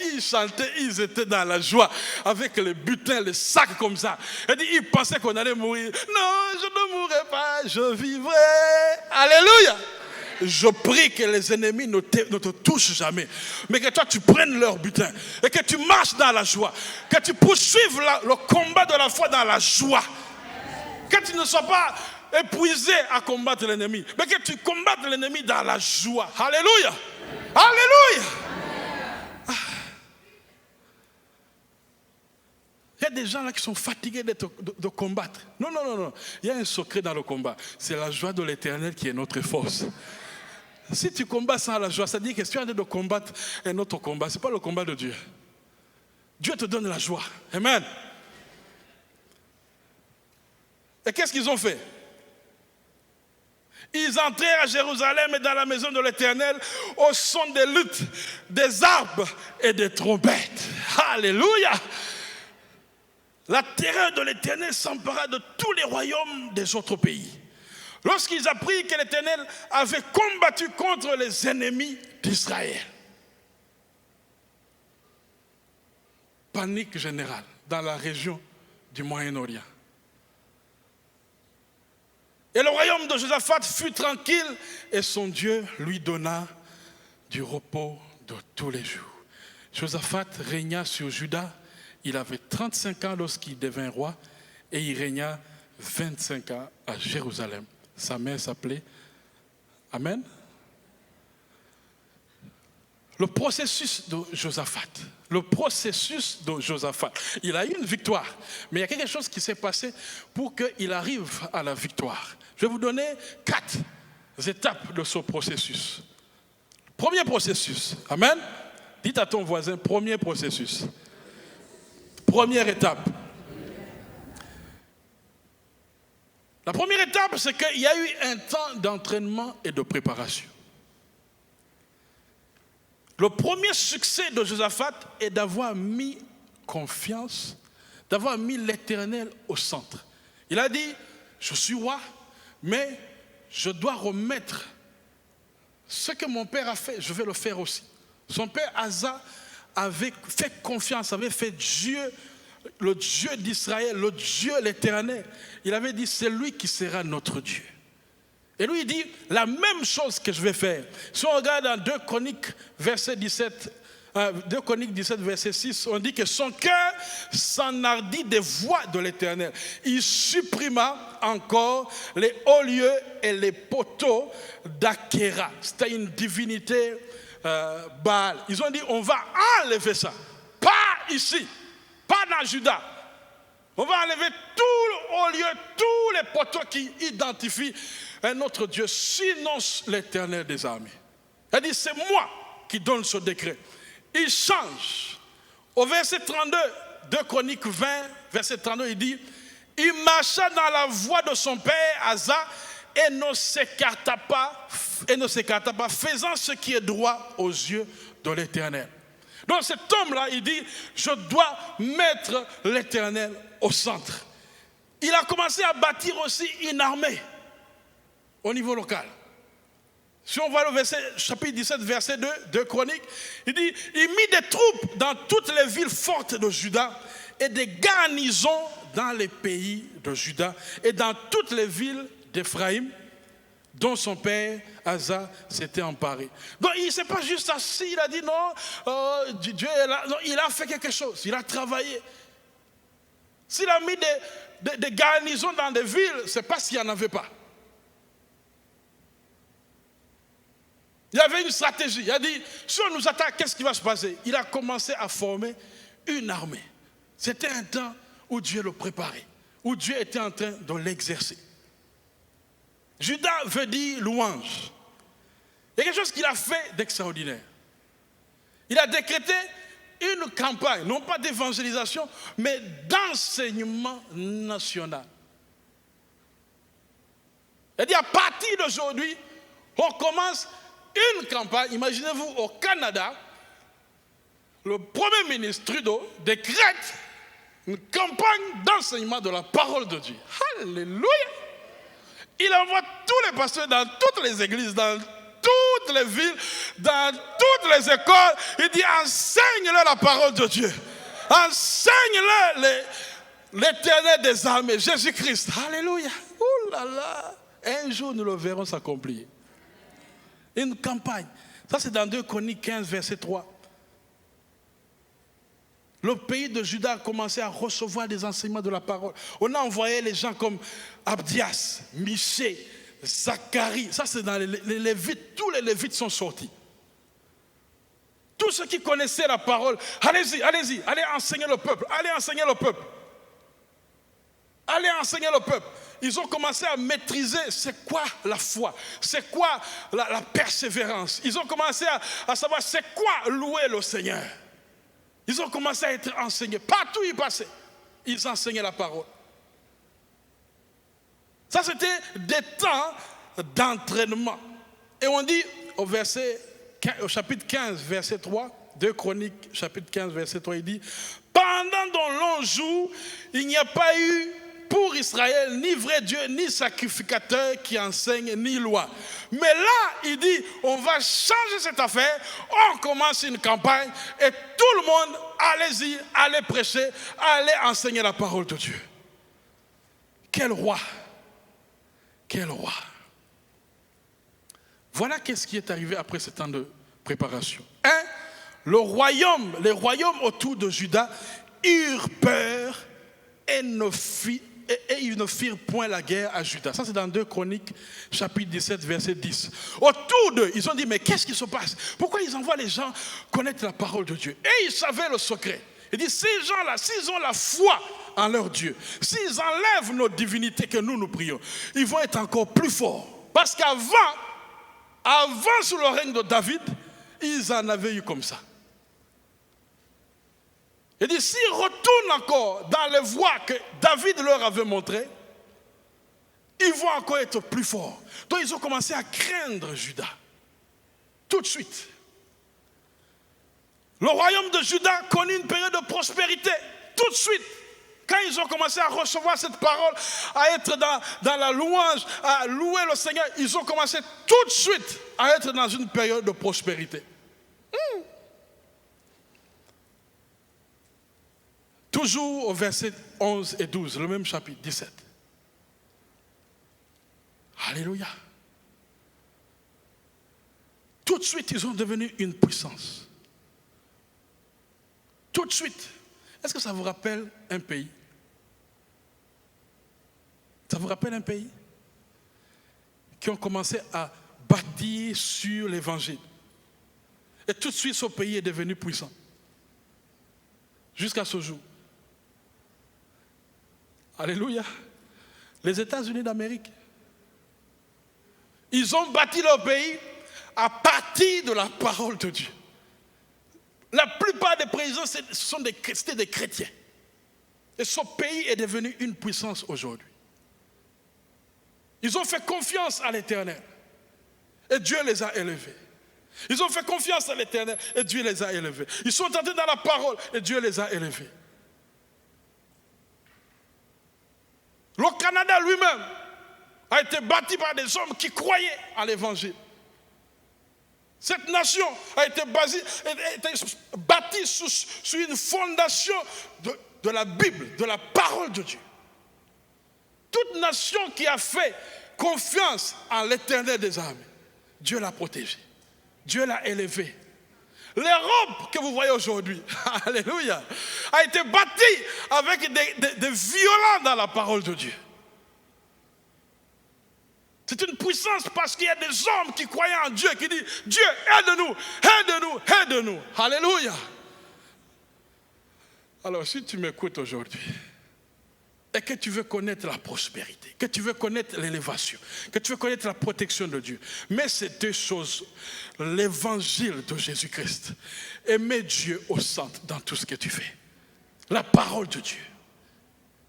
Et ils chantaient, ils étaient dans la joie, avec les butins, les sacs comme ça. Et ils pensaient qu'on allait mourir. Non, je ne mourrai pas, je vivrai. Alléluia. Je prie que les ennemis ne te touchent jamais, mais que toi tu prennes leur butin et que tu marches dans la joie, que tu poursuives le combat de la foi dans la joie, que tu ne sois pas épuisé à combattre l'ennemi, mais que tu combattes l'ennemi dans la joie. Alléluia. Alléluia. Il y a des gens là qui sont fatigués de combattre. Non. Il y a un secret dans le combat. C'est la joie de l'Éternel qui est notre force. Si tu combats sans la joie, ça dit que si tu es en train de combattre un autre combat, ce n'est pas le combat de Dieu. Dieu te donne la joie. Amen. Et qu'est-ce qu'ils ont fait? Ils entrèrent à Jérusalem et dans la maison de l'Éternel au son des luttes, des harpes et des trompettes. Alléluia! La terreur de l'Éternel s'empara de tous les royaumes des autres pays. Lorsqu'ils apprirent que l'Éternel avait combattu contre les ennemis d'Israël. Panique générale dans la région du Moyen-Orient. Et le royaume de Josaphat fut tranquille et son Dieu lui donna du repos de tous les jours. Josaphat régna sur Juda. Il avait 35 ans lorsqu'il devint roi et il régna 25 ans à Jérusalem. Sa mère s'appelait Amen. Le processus de Josaphat. Il a eu une victoire, mais il y a quelque chose qui s'est passé pour qu'il arrive à la victoire. Je vais vous donner 4 étapes de ce processus. Premier processus. Amen. Dites à ton voisin, premier processus. Première étape. La première étape, c'est qu'il y a eu un temps d'entraînement et de préparation. Le premier succès de Josaphat est d'avoir mis confiance, d'avoir mis l'Éternel au centre. Il a dit, je suis roi, mais je dois remettre ce que mon père a fait, je vais le faire aussi. Son père Asa avait fait confiance, avait fait Dieu le Dieu d'Israël, le Dieu l'Éternel. Il avait dit, c'est lui qui sera notre Dieu. Et lui, il dit, la même chose que je vais faire. Si on regarde dans 2 Chroniques, verset 17, 2 Chroniques 17, verset 6, on dit que son cœur s'enhardit des voies de l'Éternel. Il supprima encore les hauts lieux et les poteaux d'Akhéra. C'était une divinité Baal. Ils ont dit, on va enlever ça. Pas ici, pas dans Juda. On va enlever tout le haut lieu, tous les poteaux qui identifient un autre Dieu, sinon l'Éternel des armées. Il dit, c'est moi qui donne ce décret. Il change. Au verset 32, 2 Chroniques 20, verset 32, il dit, il marcha dans la voie de son père Asa et ne s'écarta pas, faisant ce qui est droit aux yeux de l'Éternel. Donc cet homme-là, il dit, je dois mettre l'Éternel au centre. Il a commencé à bâtir aussi une armée au niveau local. Si on voit le chapitre 17, verset 2 de Chroniques, il dit, il mit des troupes dans toutes les villes fortes de Juda et des garnisons dans les pays de Juda et dans toutes les villes d'Éphraïm dont son père Asa s'était emparé. Donc il ne s'est pas juste assis, il a dit non, Dieu est là. Non, il a fait quelque chose, il a travaillé. S'il a mis des garnisons dans des villes, c'est parce qu'il n'y en avait pas. Il y avait une stratégie. Il a dit, si on nous attaque, qu'est-ce qui va se passer? Il a commencé à former une armée. C'était un temps où Dieu le préparait, où Dieu était en train de l'exercer. Judas veut dire louange. Il y a quelque chose qu'il a fait d'extraordinaire. Il a décrété une campagne, non pas d'évangélisation, mais d'enseignement national. Il a dit, à partir d'aujourd'hui, on commence une campagne. Imaginez-vous au Canada, le Premier ministre Trudeau décrète une campagne d'enseignement de la parole de Dieu. Alléluia! Il envoie tous les pasteurs dans toutes les églises, dans toutes les villes, dans toutes les écoles. Il dit, enseigne-leur la parole de Dieu. Enseigne-leur l'Éternel des armées, Jésus-Christ. Alléluia! Ouh là là! Un jour, nous le verrons s'accomplir. Une campagne. Ça, c'est dans 2 Chroniques 15, verset 3. Le pays de Juda a commencé à recevoir des enseignements de la parole. On a envoyé les gens comme Abdias, Michée, Zacharie. Ça, c'est dans les Lévites. Tous les Lévites sont sortis. Tous ceux qui connaissaient la parole, allez-y, allez-y, allez enseigner le peuple. Allez enseigner le peuple. Allez enseigner le peuple. Ils ont commencé à maîtriser c'est quoi la foi, c'est quoi la persévérance. Ils ont commencé à savoir c'est quoi louer le Seigneur. Ils ont commencé à être enseignés. Partout où ils passaient, ils enseignaient la parole. Ça, c'était des temps d'entraînement. Et on dit au chapitre 15, verset 3, 2 Chroniques, chapitre 15, verset 3, il dit, pendant de longs jours, il n'y a pas eu pour Israël ni vrai Dieu, ni sacrificateur qui enseigne, ni loi. Mais là, il dit, on va changer cette affaire, on commence une campagne et tout le monde, allez-y, allez prêcher, allez enseigner la parole de Dieu. Quel roi! Quel roi! Voilà qu'est-ce qui est arrivé après ce temps de préparation. Les royaumes autour de Juda eurent peur et ils ne firent point la guerre à Juda. Ça, c'est dans 2 Chroniques, chapitre 17, verset 10. Autour d'eux, ils ont dit, mais qu'est-ce qui se passe? Pourquoi ils envoient les gens connaître la parole de Dieu? Et ils savaient le secret. Ils disent, ces gens-là, s'ils ont la foi en leur Dieu, s'ils enlèvent nos divinités que nous prions, ils vont être encore plus forts. Parce qu'avant, sous le règne de David, ils en avaient eu comme ça. Il dit, s'ils retournent encore dans les voies que David leur avait montrées, ils vont encore être plus forts. Donc ils ont commencé à craindre Juda. Tout de suite. Le royaume de Juda connut une période de prospérité. Tout de suite. Quand ils ont commencé à recevoir cette parole, à être dans la louange, à louer le Seigneur, ils ont commencé tout de suite à être dans une période de prospérité. Tout Toujours au verset 11 et 12, le même chapitre, 17. Alléluia. Tout de suite, ils sont devenus une puissance. Tout de suite. Est-ce que ça vous rappelle un pays? Ça vous rappelle un pays qui ont commencé à bâtir sur l'évangile. Et tout de suite, ce pays est devenu puissant. Jusqu'à ce jour. Alléluia. Les États-Unis d'Amérique. Ils ont bâti leur pays à partir de la parole de Dieu. La plupart des présidents, c'était des chrétiens. Et ce pays est devenu une puissance aujourd'hui. Ils ont fait confiance à l'Éternel. Et Dieu les a élevés. Ils ont fait confiance à l'Éternel et Dieu les a élevés. Ils sont entrés dans la parole et Dieu les a élevés. Le Canada lui-même a été bâti par des hommes qui croyaient à l'évangile. Cette nation a été bâtie sur une fondation de la Bible, de la parole de Dieu. Toute nation qui a fait confiance en l'Éternel des armées, Dieu l'a protégée. Dieu l'a élevée. L'Europe que vous voyez aujourd'hui, alléluia, a été bâtie avec des violents dans la parole de Dieu. C'est une puissance parce qu'il y a des hommes qui croyaient en Dieu, qui disent, Dieu, aide-nous, aide-nous, aide-nous. Alléluia. Alors, si tu m'écoutes aujourd'hui, et que tu veux connaître la prospérité, que tu veux connaître l'élévation, que tu veux connaître la protection de Dieu, mais ces deux choses, l'évangile de Jésus-Christ, aimer Dieu au centre dans tout ce que tu fais. La parole de Dieu.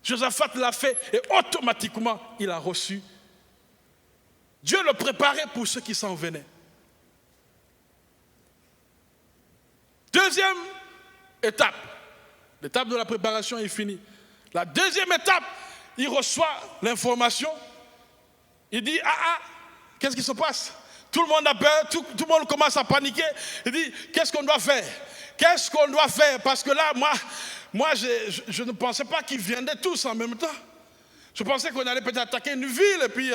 Josaphat l'a fait et automatiquement, il a reçu. Dieu le préparait pour ceux qui s'en venaient. Deuxième étape. L'étape de la préparation est finie. La deuxième étape, il reçoit l'information. Il dit, qu'est-ce qui se passe? Tout le monde a peur, tout le monde commence à paniquer. Il dit, qu'est-ce qu'on doit faire? Qu'est-ce qu'on doit faire? Parce que là, moi je ne pensais pas qu'ils viendraient tous en même temps. Je pensais qu'on allait peut-être attaquer une ville et puis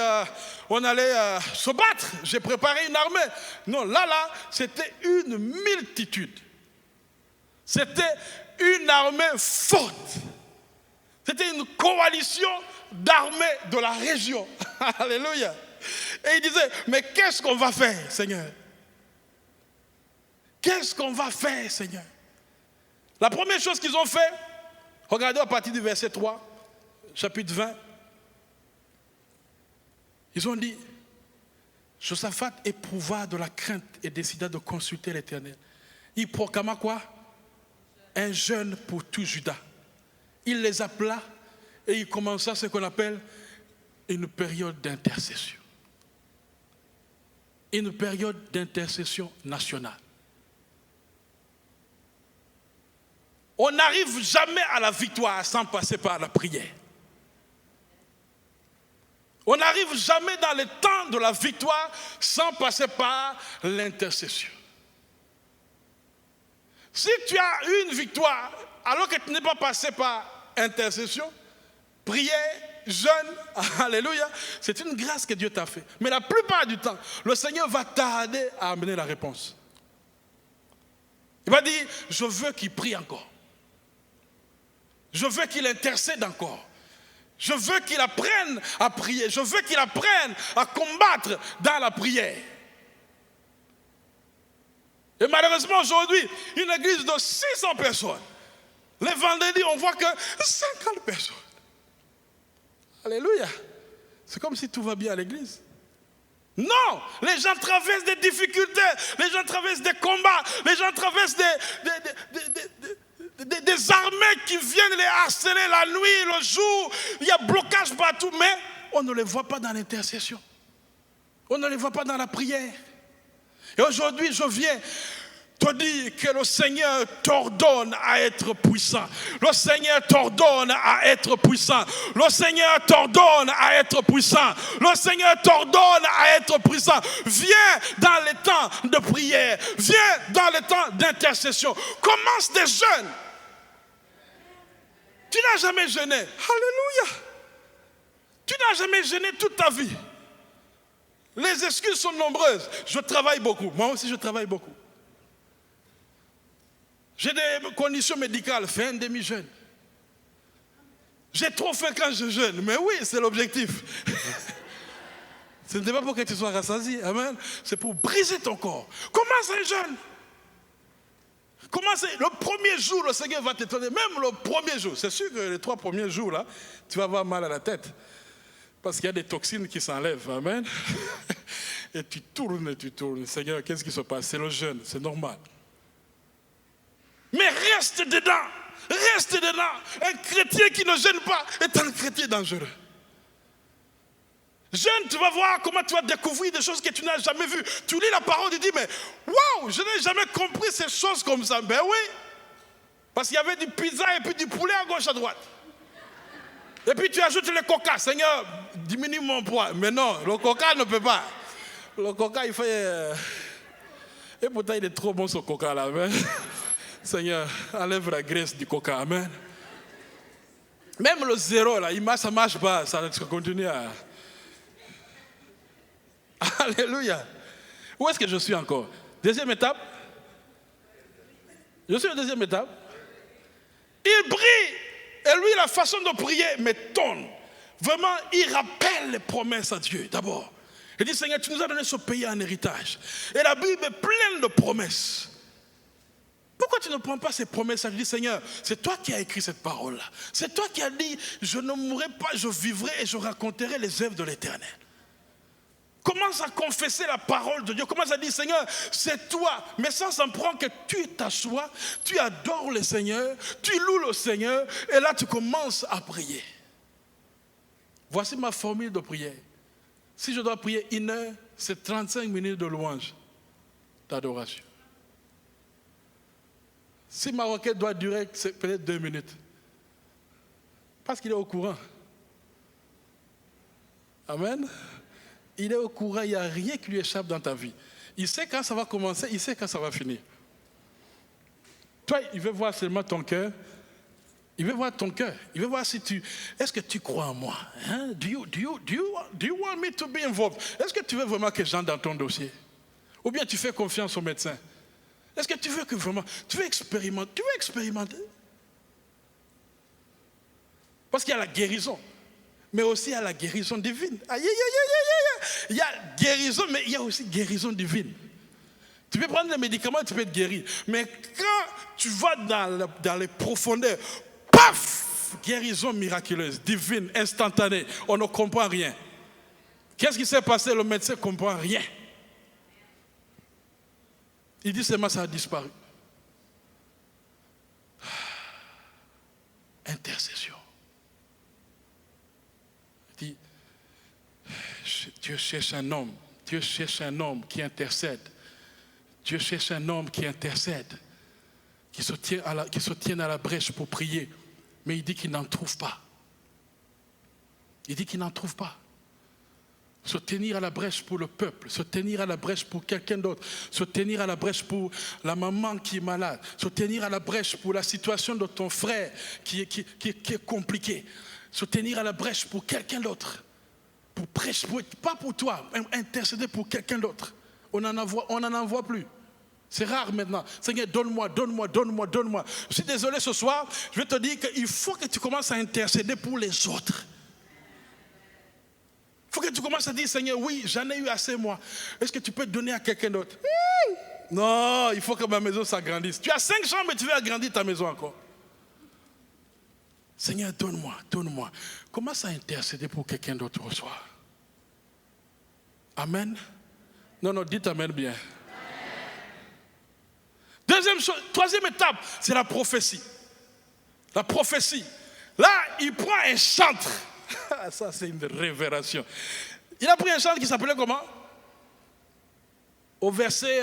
on allait se battre. J'ai préparé une armée. Non, là, c'était une multitude. C'était une armée forte. C'était une coalition d'armées de la région. Alléluia. Et il disait, mais qu'est-ce qu'on va faire, Seigneur? Qu'est-ce qu'on va faire, Seigneur? La première chose qu'ils ont fait, regardez à partir du verset 3, chapitre 20. Ils ont dit, Josaphat éprouva de la crainte et décida de consulter l'Éternel. Il proclama quoi? Un jeûne pour tout Juda. Il les appela et il commença ce qu'on appelle une période d'intercession. Une période d'intercession nationale. On n'arrive jamais à la victoire sans passer par la prière. On n'arrive jamais dans le temps de la victoire sans passer par l'intercession. Si tu as une victoire alors que tu n'es pas passé par intercession, prière, jeûne, alléluia, c'est une grâce que Dieu t'a fait. Mais la plupart du temps, le Seigneur va tarder à amener la réponse. Il va dire, je veux qu'il prie encore. Je veux qu'il intercède encore. Je veux qu'il apprenne à prier. Je veux qu'il apprenne à combattre dans la prière. Et malheureusement aujourd'hui, une église de 600 personnes. Les vendredis, on voit que 50 personnes. Alléluia. C'est comme si tout va bien à l'église. Non, les gens traversent des difficultés, les gens traversent des combats, les gens traversent des armées qui viennent les harceler la nuit, le jour. Il y a blocage partout, mais on ne les voit pas dans l'intercession. On ne les voit pas dans la prière. Et aujourd'hui, je viens te dire que le Seigneur t'ordonne à être puissant. Le Seigneur t'ordonne à être puissant. Le Seigneur t'ordonne à être puissant. Le Seigneur t'ordonne à être puissant. Viens dans les temps de prière. Viens dans les temps d'intercession. Commence des jeûnes. Tu n'as jamais jeûné. Alléluia. Tu n'as jamais jeûné toute ta vie. Les excuses sont nombreuses. Je travaille beaucoup. Moi aussi, je travaille beaucoup. J'ai des conditions médicales. Fais un demi-jeûne. J'ai trop faim quand je jeûne. Mais oui, c'est l'objectif. Ce n'est pas pour que tu sois rassasié. Amen. C'est pour briser ton corps. Commence un jeûne. Commence. Le premier jour, le Seigneur va t'étonner. Même le premier jour. C'est sûr que les 3 premiers jours, là, tu vas avoir mal à la tête. Parce qu'il y a des toxines qui s'enlèvent. Amen. Et tu tournes. Seigneur, qu'est-ce qui se passe? C'est le jeûne. C'est normal. Mais reste dedans. Reste dedans. Un chrétien qui ne jeûne pas est un chrétien dangereux. Jeûne, tu vas voir comment tu vas découvrir des choses que tu n'as jamais vues. Tu lis la parole, tu dis, mais waouh, je n'ai jamais compris ces choses comme ça. Ben oui, parce qu'il y avait du pizza et puis du poulet à gauche, à droite. Et puis tu ajoutes le coca. Seigneur, diminue mon poids. Mais non, le coca ne peut pas. Le coca, il fait... Et pourtant, il est trop bon ce coca là. Amen. Seigneur, enlève la graisse du coca. Amen. Même le zéro, là, ça ne marche pas. Ça continue à... Alléluia. Où est-ce que je suis encore? Deuxième étape. Je suis à la deuxième étape. Il prie. Et lui, la façon de prier m'étonne. Vraiment, il rappelle les promesses à Dieu d'abord. Il dit, Seigneur, tu nous as donné ce pays en héritage. Et la Bible est pleine de promesses. Pourquoi tu ne prends pas ces promesses? Je dis, Seigneur, c'est toi qui as écrit cette parole-là. C'est toi qui as dit, je ne mourrai pas, je vivrai et je raconterai les œuvres de l'Éternel. Commence à confesser la parole de Dieu. Commence à dire, Seigneur, c'est toi. Mais ça prend que tu t'assois, tu adores le Seigneur, tu loues le Seigneur, et là tu commences à prier. Voici ma formule de prière. Si je dois prier 1 heure, c'est 35 minutes de louange, d'adoration. Si ma requête doit durer, c'est peut-être 2 minutes. Parce qu'il est au courant. Amen. Il est au courant, il n'y a rien qui lui échappe dans ta vie. Il sait quand ça va commencer, il sait quand ça va finir. Toi, il veut voir seulement ton cœur. Il veut voir ton cœur. Il veut voir si est-ce que tu crois en moi? Hein? Do you want me to be involved? Est-ce que tu veux vraiment que j'entre dans ton dossier? Ou bien tu fais confiance au médecin? Est-ce que tu veux que vraiment, tu veux expérimenter? Parce qu'il y a la guérison. Mais aussi il y a la guérison divine. Aïe, aïe, aïe, aïe, aïe. Il y a guérison, mais il y a aussi guérison divine. Tu peux prendre des médicaments, tu peux être guéri. Mais quand tu vas dans les profondeurs, paf, guérison miraculeuse, divine, instantanée. On ne comprend rien. Qu'est-ce qui s'est passé? Le médecin ne comprend rien. Il dit seulement ça a disparu. Intercession. Il dit, Dieu cherche un homme. Dieu cherche un homme qui intercède. Dieu cherche un homme qui intercède, qui se tienne à la brèche pour prier. Mais il dit qu'il n'en trouve pas. Il dit qu'il n'en trouve pas. Se tenir à la brèche pour le peuple, se tenir à la brèche pour quelqu'un d'autre, se tenir à la brèche pour la maman qui est malade, se tenir à la brèche pour la situation de ton frère qui est compliquée, se tenir à la brèche pour quelqu'un d'autre, pour prêcher, pas pour toi, intercéder pour quelqu'un d'autre. On n'en envoie plus. C'est rare maintenant. Seigneur, donne-moi. Je suis désolé ce soir, je vais te dire qu'il faut que tu commences à intercéder pour les autres. Il faut que tu commences à dire, Seigneur, oui, j'en ai eu assez moi. Est-ce que tu peux donner à quelqu'un d'autre? Non, il faut que ma maison s'agrandisse. Tu as 5 chambres, mais tu veux agrandir ta maison encore. Seigneur, donne-moi. Commence à intercéder pour quelqu'un d'autre au soir. Amen. Non, dites amen bien. Deuxième chose, troisième étape, c'est la prophétie. La prophétie. Là, il prend un chantre. Ça, c'est une révélation. Il a pris un chantre qui s'appelait comment? Au verset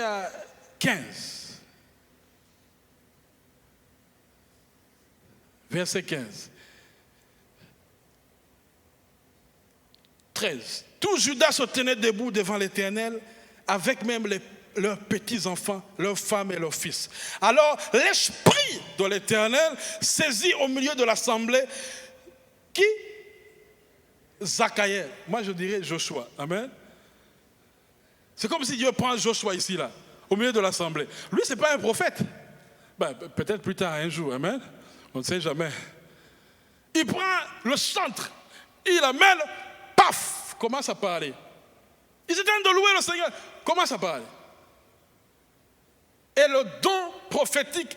15. Verset 15. 13. Tout Judas se tenait debout devant l'Éternel, avec même leurs petits-enfants, leurs femmes et leurs fils. Alors l'Esprit de l'Éternel saisit au milieu de l'assemblée qui? Zachaïel. Moi je dirais Joshua. Amen. C'est comme si Dieu prend Joshua ici, là, au milieu de l'assemblée. Lui, ce n'est pas un prophète. Ben, peut-être plus tard, un jour. Amen. On ne sait jamais. Il prend le centre, il amène, paf, commence à parler. Ils étaient en train de louer le Seigneur, commence à parler. Et le don prophétique,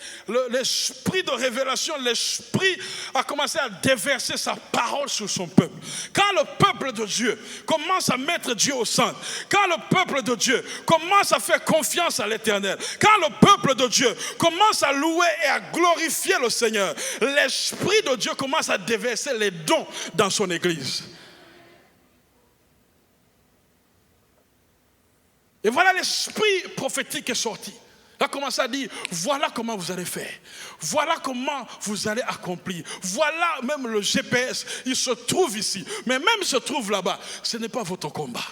l'esprit de révélation, l'esprit a commencé à déverser sa parole sur son peuple. Quand le peuple de Dieu commence à mettre Dieu au centre, quand le peuple de Dieu commence à faire confiance à l'Éternel, quand le peuple de Dieu commence à louer et à glorifier le Seigneur, l'esprit de Dieu commence à déverser les dons dans son église. Et voilà l'esprit prophétique est sorti. Il a commencé à dire, voilà comment vous allez faire. Voilà comment vous allez accomplir. Voilà même le GPS, il se trouve ici. Mais même se trouve là-bas, ce n'est pas votre combat.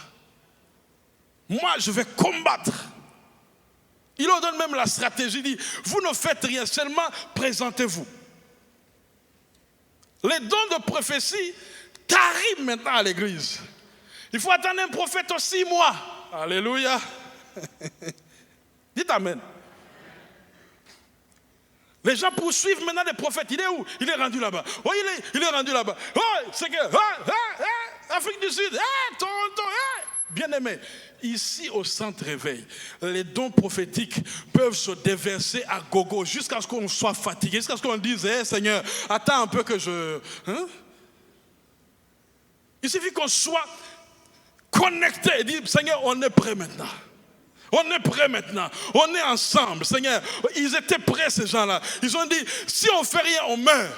Moi, je vais combattre. Il leur donne même la stratégie, il dit, vous ne faites rien, seulement présentez-vous. Les dons de prophétie tariment maintenant à l'église. Il faut attendre un prophète aux 6 mois. Alléluia. Dites amen. Les gens poursuivent maintenant les prophètes. Il est où? Il est rendu là-bas. Oh, il est rendu là-bas. Oh, c'est que... Afrique du Sud. Toronto. Bien-aimé, ici au centre réveil, les dons prophétiques peuvent se déverser à gogo jusqu'à ce qu'on soit fatigué, jusqu'à ce qu'on dise, Seigneur, attends un peu que je... Il suffit qu'on soit connecté et dire, Seigneur, on est prêt maintenant. On est prêt maintenant. On est ensemble, Seigneur. Ils étaient prêts, ces gens-là. Ils ont dit, si on ne fait rien, on meurt.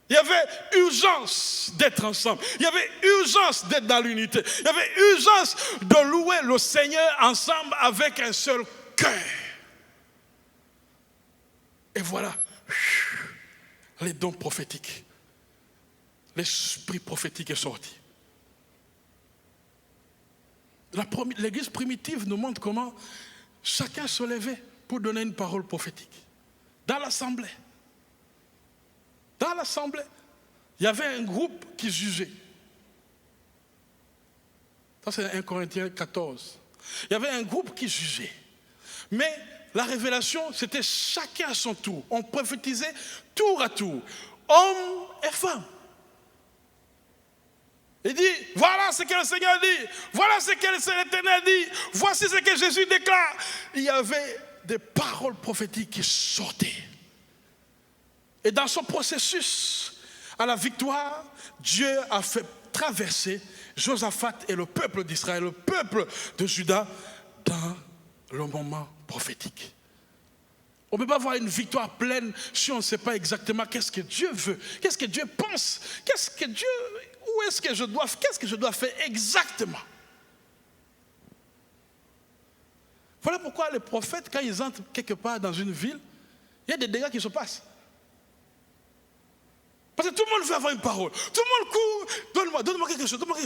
Il y avait urgence d'être ensemble. Il y avait urgence d'être dans l'unité. Il y avait urgence de louer le Seigneur ensemble avec un seul cœur. Et voilà, les dons prophétiques. L'esprit prophétique est sorti. L'église primitive nous montre comment chacun se levait pour donner une parole prophétique. Dans l'assemblée. Dans l'assemblée, il y avait un groupe qui jugeait. Ça, c'est 1 Corinthiens 14. Il y avait un groupe qui jugeait. Mais la révélation, c'était chacun à son tour. On prophétisait tour à tour, hommes et femmes. Il dit, voilà ce que le Seigneur dit, voilà ce que l'Éternel dit, voici ce que Jésus déclare. Il y avait des paroles prophétiques qui sortaient. Et dans ce processus, à la victoire, Dieu a fait traverser Josaphat et le peuple d'Israël, le peuple de Juda, dans le moment prophétique. On ne peut pas avoir une victoire pleine si on ne sait pas exactement qu'est-ce que Dieu veut, qu'est-ce que Dieu pense, qu'est-ce que je dois faire exactement. Voilà pourquoi les prophètes, quand ils entrent quelque part dans une ville, il y a des dégâts qui se passent. Parce que tout le monde veut avoir une parole. Tout le monde court. Donne-moi quelque chose. Moi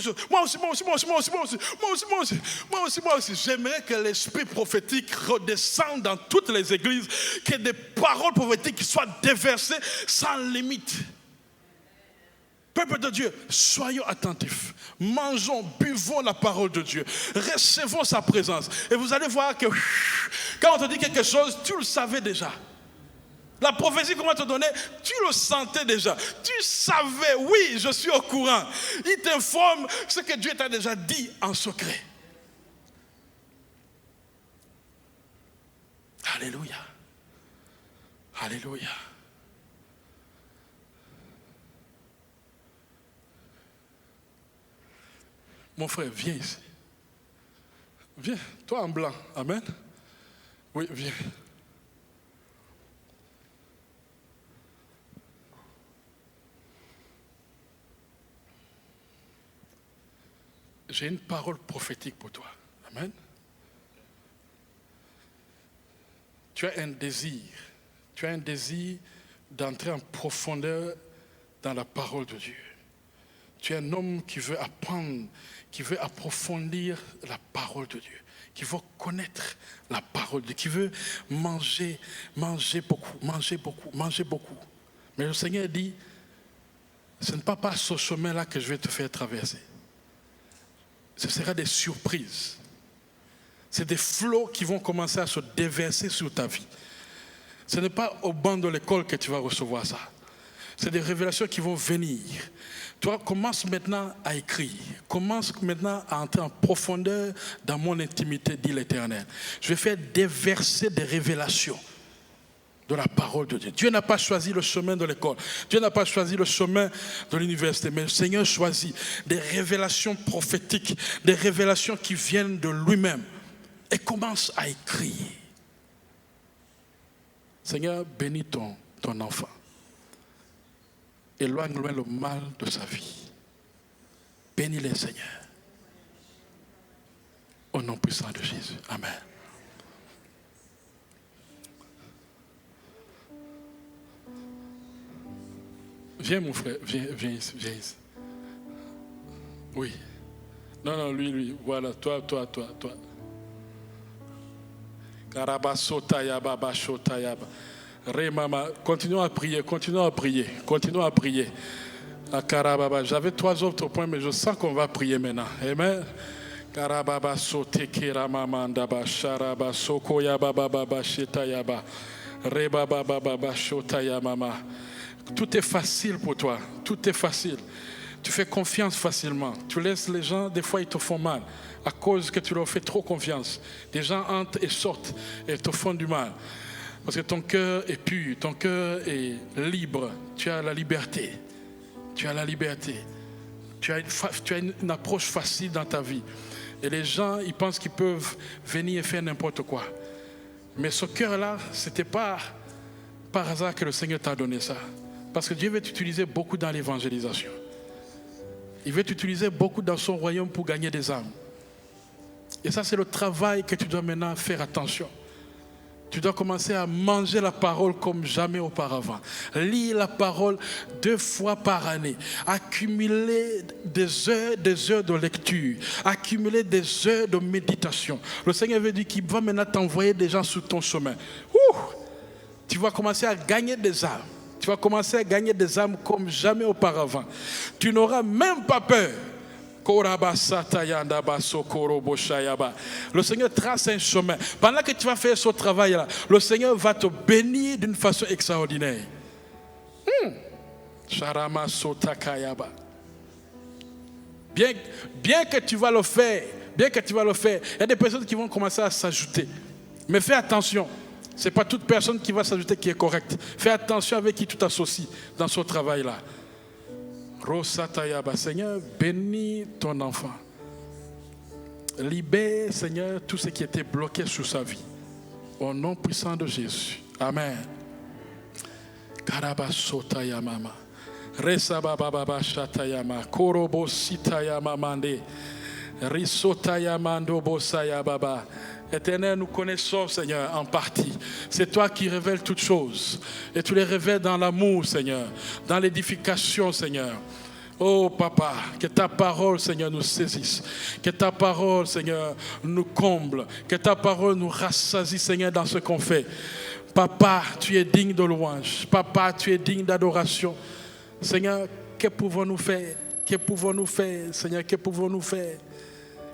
aussi. J'aimerais que l'esprit prophétique redescende dans toutes les églises, que des paroles prophétiques soient déversées sans limite. Peuple de Dieu, soyons attentifs. Mangeons, buvons la parole de Dieu. Recevons sa présence. Et vous allez voir que quand on te dit quelque chose, tu le savais déjà. La prophétie qu'on va te donner, tu le sentais déjà. Tu savais, oui, je suis au courant. Il t'informe ce que Dieu t'a déjà dit en secret. Alléluia. Alléluia. Mon frère, viens ici. Viens, toi en blanc. Amen. Oui, viens. J'ai une parole prophétique pour toi. Amen. Tu as un désir. Tu as un désir d'entrer en profondeur dans la parole de Dieu. Tu es un homme qui veut apprendre, qui veut approfondir la parole de Dieu, qui veut connaître la parole de Dieu, qui veut manger beaucoup. Mais le Seigneur dit, ce n'est pas par ce chemin-là que je vais te faire traverser. Ce sera des surprises. C'est des flots qui vont commencer à se déverser sur ta vie. Ce n'est pas au banc de l'école que tu vas recevoir ça. C'est des révélations qui vont venir. Toi, commence maintenant à écrire. Commence maintenant à entrer en profondeur dans mon intimité, dit l'Éternel. Je vais faire déverser des révélations de la parole de Dieu. Dieu n'a pas choisi le chemin de l'école. Dieu n'a pas choisi le chemin de l'université. Mais le Seigneur choisit des révélations prophétiques, des révélations qui viennent de lui-même. Et commence à écrire. Seigneur, bénis ton enfant. Éloigne-le le mal de sa vie. Bénis-les, Seigneur. Au nom puissant de Jésus. Amen. Viens, mon frère. Viens ici. Oui. Non, lui. Voilà, toi. Continuons à prier. J'avais 3 autres points, mais je sens qu'on va prier maintenant. Amen. Tout est facile pour toi. Tout est facile. Tu fais confiance facilement. Tu laisses les gens, des fois ils te font mal. À cause que tu leur fais trop confiance. Des gens entrent et sortent et te font du mal. Parce que ton cœur est pur, ton cœur est libre. Tu as la liberté. Tu as une approche facile dans ta vie. Et les gens, ils pensent qu'ils peuvent venir et faire n'importe quoi. Mais ce cœur-là, ce n'était pas par hasard que le Seigneur t'a donné ça. Parce que Dieu veut t'utiliser beaucoup dans l'évangélisation. Il veut t'utiliser beaucoup dans son royaume pour gagner des âmes. Et ça, c'est le travail que tu dois maintenant faire attention. Tu dois commencer à manger la parole comme jamais auparavant. Lire la parole 2 fois par année. Accumuler des heures de lecture. Accumuler des heures de méditation. Le Seigneur veut dire qu'il va maintenant t'envoyer des gens sur ton chemin. Tu vas commencer à gagner des âmes. Tu vas commencer à gagner des âmes comme jamais auparavant. Tu n'auras même pas peur. Le Seigneur trace un chemin. Pendant que tu vas faire ce travail-là, le Seigneur va te bénir d'une façon extraordinaire. Bien que tu vas le faire, il y a des personnes qui vont commencer à s'ajouter. Mais fais attention. Ce n'est pas toute personne qui va s'ajouter qui est correcte. Fais attention avec qui tu t'associes dans ce travail-là. Seigneur, bénis ton enfant. Libère, Seigneur, tout ce qui était bloqué sur sa vie. Au nom puissant de Jésus. Amen. Karabasotayamama. Resabababa shatayama. Korobositayamamande. Risotayamando bosayababa. Éternel, nous connaissons, Seigneur, en partie. C'est toi qui révèles toutes choses. Et tu les révèles dans l'amour, Seigneur. Dans l'édification, Seigneur. Oh, Papa, que ta parole, Seigneur, nous saisisse. Que ta parole, Seigneur, nous comble. Que ta parole nous rassasie, Seigneur, dans ce qu'on fait. Papa, tu es digne de louange. Papa, tu es digne d'adoration. Seigneur, que pouvons-nous faire? Que pouvons-nous faire, Seigneur? Que pouvons-nous faire?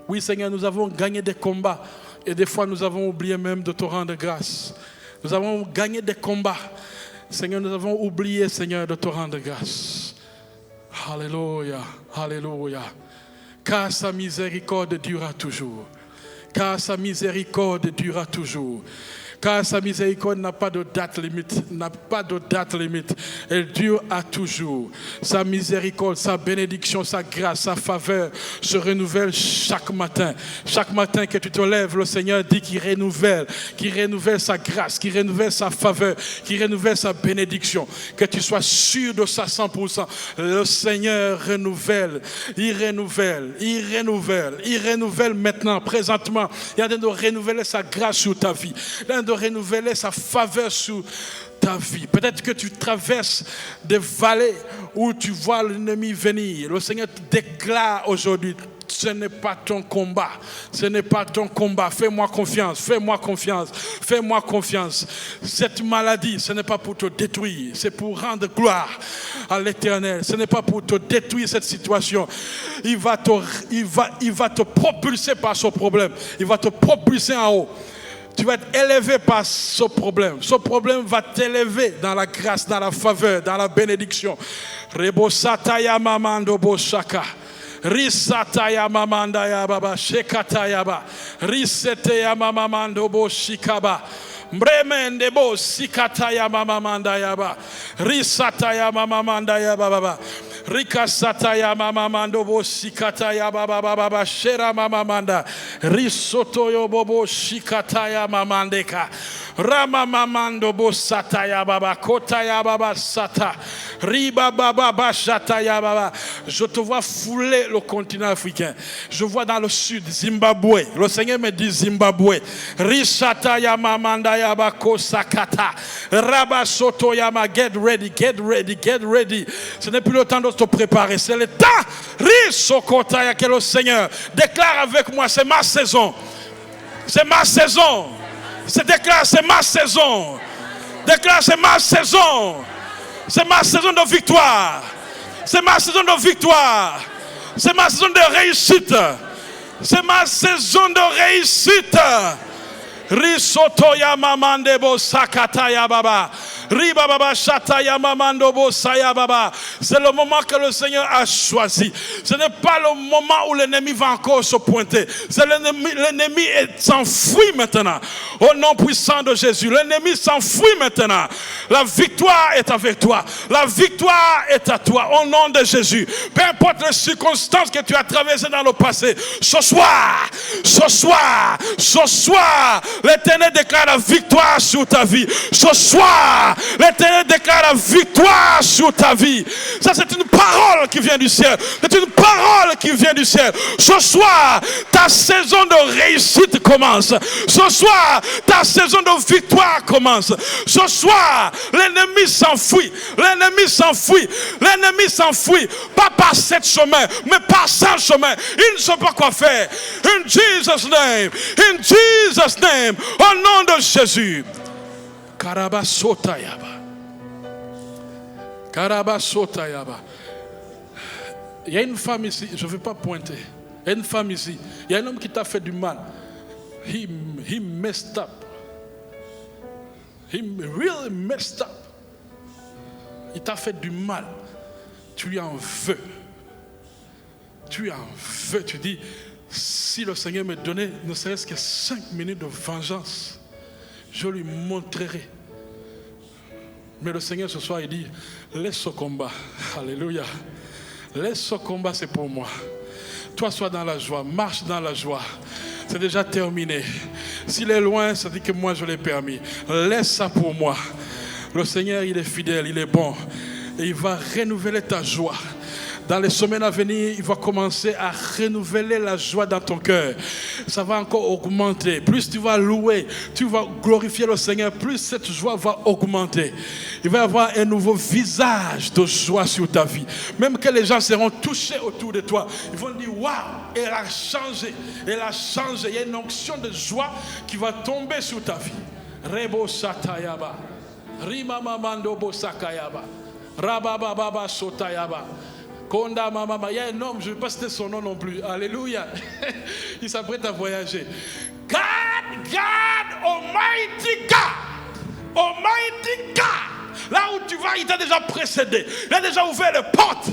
Oui, Seigneur, nous avons gagné des combats. Et des fois, nous avons oublié même de te rendre grâce. Nous avons gagné des combats. Seigneur, nous avons oublié, Seigneur, de te rendre grâce. Alléluia, alléluia. Car sa miséricorde durera toujours. Car sa miséricorde durera toujours. Car sa miséricorde n'a pas de date limite, Elle dure à toujours. Sa miséricorde, sa bénédiction, sa grâce, sa faveur se renouvelle chaque matin. Chaque matin que tu te lèves, le Seigneur dit qu'il renouvelle sa grâce, qu'il renouvelle sa faveur, qu'il renouvelle sa bénédiction. Que tu sois sûr de ça 100%. Le Seigneur renouvelle, il renouvelle maintenant, présentement. Il y a de renouveler sa grâce sur ta vie. De renouveler sa faveur sur ta vie. Peut-être que tu traverses des vallées où tu vois l'ennemi venir. Le Seigneur te déclare aujourd'hui, ce n'est pas ton combat. Ce n'est pas ton combat. Fais-moi confiance. Fais-moi confiance. Fais-moi confiance. Cette maladie, ce n'est pas pour te détruire. C'est pour rendre gloire à l'Éternel. Ce n'est pas pour te détruire cette situation. Il va te propulser par ce problème. Il va te propulser en haut. Tu vas être élevé par ce problème. Ce problème va t'élever dans la grâce, dans la faveur, dans la bénédiction. Rebo sataya mamando boshaka. Risataya mamanda ya baba shekataya ba. Riseteya mamamando boshikaba. Mbremende bo sikataya mamamanda ya ba. Risataya mamamanda ya baba. Rikasataya mamamando bo sikataya baba baba shera mamamanda. Risotoyo bobo shikataya mamandeka. Rama mamando bo sataya baba kotaya baba sata. Riba baba shataya baba. Je te vois fouler le continent africain. Je vois dans le sud Zimbabwe. Le Seigneur me dit Zimbabwe. Rishataya mamanda ya bako sakata. Raba sotoyama, get ready, get ready, get ready. Ce n'est plus le temps de te préparer, c'est le temps. Risokotaya que le Seigneur déclare avec moi, c'est ma saison. C'est ma saison. Déclare, c'est ma saison. Déclare, c'est ma saison. C'est ma saison de victoire. C'est ma saison de victoire. C'est ma saison de réussite. C'est ma saison de réussite. Risotoya mamandebo sakataya baba. Riba baba shataya mamandobo saya baba. C'est le moment que le Seigneur a choisi. Ce n'est pas le moment où l'ennemi va encore se pointer. C'est l'ennemi s'enfuit maintenant. Au nom puissant de Jésus. L'ennemi s'enfuit maintenant. La victoire est avec toi. La victoire est à toi. Au nom de Jésus. Peu importe les circonstances que tu as traversées dans le passé. Ce soir, l'Éternel déclare la victoire sur ta vie. Ce soir, l'Éternel déclare la victoire sur ta vie. Ça, c'est une parole qui vient du ciel. C'est une parole qui vient du ciel. Ce soir, ta saison de réussite commence. Ce soir, ta saison de victoire commence. Ce soir, l'ennemi s'enfuit. L'ennemi s'enfuit. L'ennemi s'enfuit. Pas par sept chemins, mais par 100 chemins. Il ne sait pas quoi faire. In Jesus' name. In Jesus' name. Au nom de Jésus. Karabasotayaba. Karabasotayaba. Il y a une femme ici, je ne vais pas pointer. Il y a une femme ici. Il y a un homme qui t'a fait du mal. He messed up. He really messed up. Il t'a fait du mal. Tu lui en veux. Tu en veux. Tu dis, si le Seigneur me donnait ne serait-ce que 5 minutes de vengeance, je lui montrerai. Mais le Seigneur ce soir il dit, laisse ce combat. Alléluia. Laisse ce combat, c'est pour moi. Toi sois dans la joie, marche dans la joie. C'est déjà terminé. S'il est loin, ça dit que moi je l'ai permis. Laisse ça pour moi. Le Seigneur il est fidèle, il est bon. Et il va renouveler ta joie. Dans les semaines à venir, il va commencer à renouveler la joie dans ton cœur. Ça va encore augmenter. Plus tu vas louer, tu vas glorifier le Seigneur, plus cette joie va augmenter. Il va y avoir un nouveau visage de joie sur ta vie. Même que les gens seront touchés autour de toi. Ils vont dire, waouh, elle a changé. Elle a changé. Il y a une onction de joie qui va tomber sur ta vie. Rebo satayaba. Rima mamando bosakayaba. Rabababa sotayaba. Konda mama, il y a un homme, je ne vais pas citer son nom non plus. Alléluia. Il s'apprête à voyager. God, Almighty God. Almighty God. Là où tu vas, il t'a déjà précédé. Il a déjà ouvert les portes.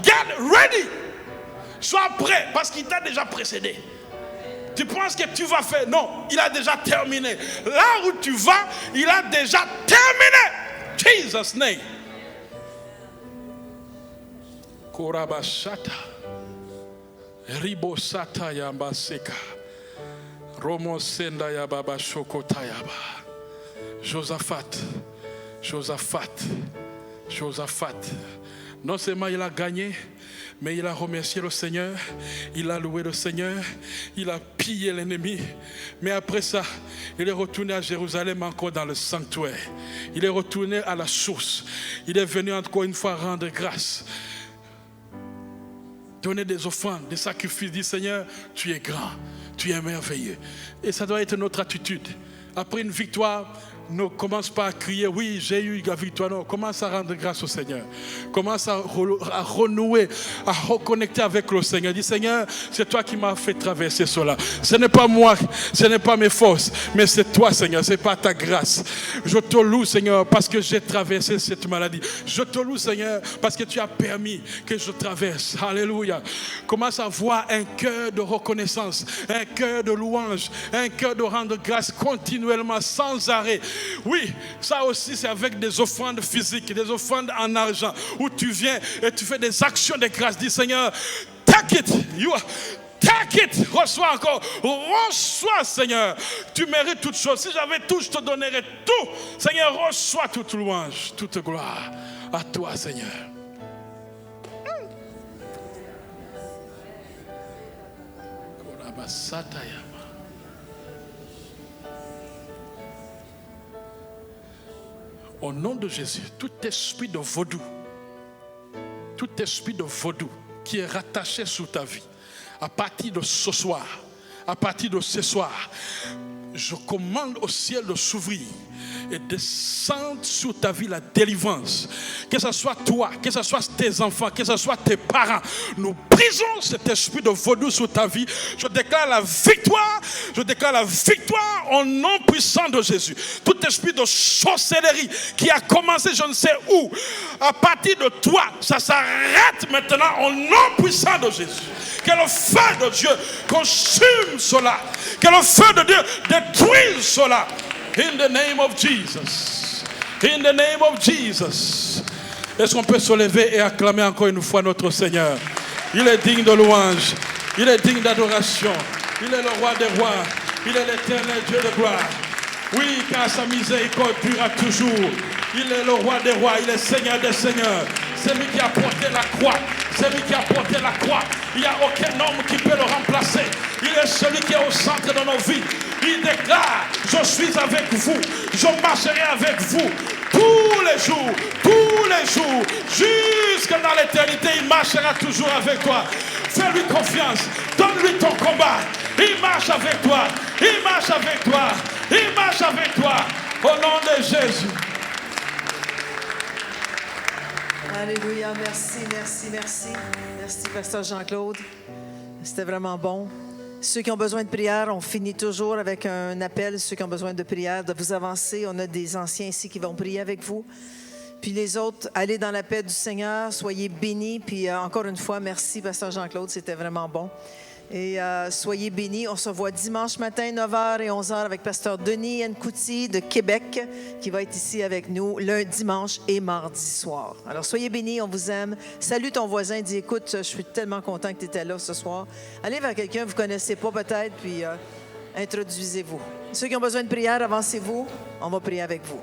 Get ready. Sois prêt parce qu'il t'a déjà précédé. Tu penses que tu vas faire? Non, il a déjà terminé. Là où tu vas, il a déjà terminé. Jesus' name. Korabashata Ribosata Yambaseka Romo Senda Yababa Shokotayaba. Josaphat. Non seulement il a gagné, mais il a remercié le Seigneur, il a loué le Seigneur, il a pillé l'ennemi. Mais après ça, il est retourné à Jérusalem encore dans le sanctuaire. Il est retourné à la source. Il est venu encore une fois rendre grâce. Donner des offrandes, des sacrifices. Dit Seigneur, tu es grand, tu es merveilleux. Et ça doit être notre attitude. Après une victoire, ne commence pas à crier, oui, j'ai eu la victoire. Non, commence à rendre grâce au Seigneur. Commence à renouer, à reconnecter avec le Seigneur. Dis, Seigneur, c'est toi qui m'as fait traverser cela. Ce n'est pas moi, ce n'est pas mes forces, mais c'est toi, Seigneur, c'est pas ta grâce. Je te loue, Seigneur, parce que j'ai traversé cette maladie. Je te loue, Seigneur, parce que tu as permis que je traverse. Alléluia. Commence à avoir un cœur de reconnaissance, un cœur de louange, un cœur de rendre grâce continuellement, sans arrêt. Oui, ça aussi c'est avec des offrandes physiques, des offrandes en argent, où tu viens et tu fais des actions de grâce. Dis Seigneur, take it, take it, reçois encore, reçois Seigneur. Tu mérites toutes choses. Si j'avais tout, je te donnerais tout. Seigneur, reçois toute louange, toute gloire à toi Seigneur. Au nom de Jésus, tout esprit de vaudou qui est rattaché sur ta vie, à partir de ce soir, je commande au ciel de s'ouvrir et descendre sur ta vie la délivrance. Que ce soit toi, que ce soit tes enfants, que ce soit tes parents. Nous brisons cet esprit de vaudou sur ta vie. Je déclare la victoire au nom puissant de Jésus. Tout esprit de sorcellerie qui a commencé je ne sais où, à partir de toi, ça s'arrête maintenant au nom puissant de Jésus. Que le feu de Dieu consume cela. Que le feu de Dieu détruise cela. In the name of Jesus. In the name of Jesus. Est-ce qu'on peut se lever et acclamer encore une fois notre Seigneur? Il est digne de louange. Il est digne d'adoration. Il est le roi des rois. Il est l'éternel Dieu de gloire. Oui, car sa miséricorde durera toujours. Il est le roi des rois. Il est Seigneur des seigneurs. C'est lui qui a porté la croix. C'est lui qui a porté la croix. Il n'y a aucun homme qui peut le remplacer. Il est celui qui est au centre de nos vies. Il déclare, je suis avec vous. Je marcherai avec vous tous les jours, jusque dans l'éternité. Il marchera toujours avec toi. Fais-lui confiance. Donne-lui ton combat. Il marche avec toi. Il marche avec toi. Il marche avec toi. Au nom de Jésus. Alléluia, merci, Pasteur Jean-Claude. C'était vraiment bon. Ceux qui ont besoin de prière, on finit toujours avec un appel. Ceux qui ont besoin de prière, de vous avancer. On a des anciens ici qui vont prier avec vous. Puis les autres, allez dans la paix du Seigneur, soyez bénis. Puis encore une fois, merci Pasteur Jean-Claude, c'était vraiment bon. Et soyez bénis. On se voit dimanche matin, 9h et 11h avec Pasteur Denis Nkouti de Québec, qui va être ici avec nous lundi, dimanche et mardi soir. Alors soyez bénis, on vous aime. Salue ton voisin, dis écoute, je suis tellement content que tu étais là ce soir. Allez vers quelqu'un que vous ne connaissez pas peut-être, puis introduisez-vous. Ceux qui ont besoin de prière, avancez-vous, on va prier avec vous.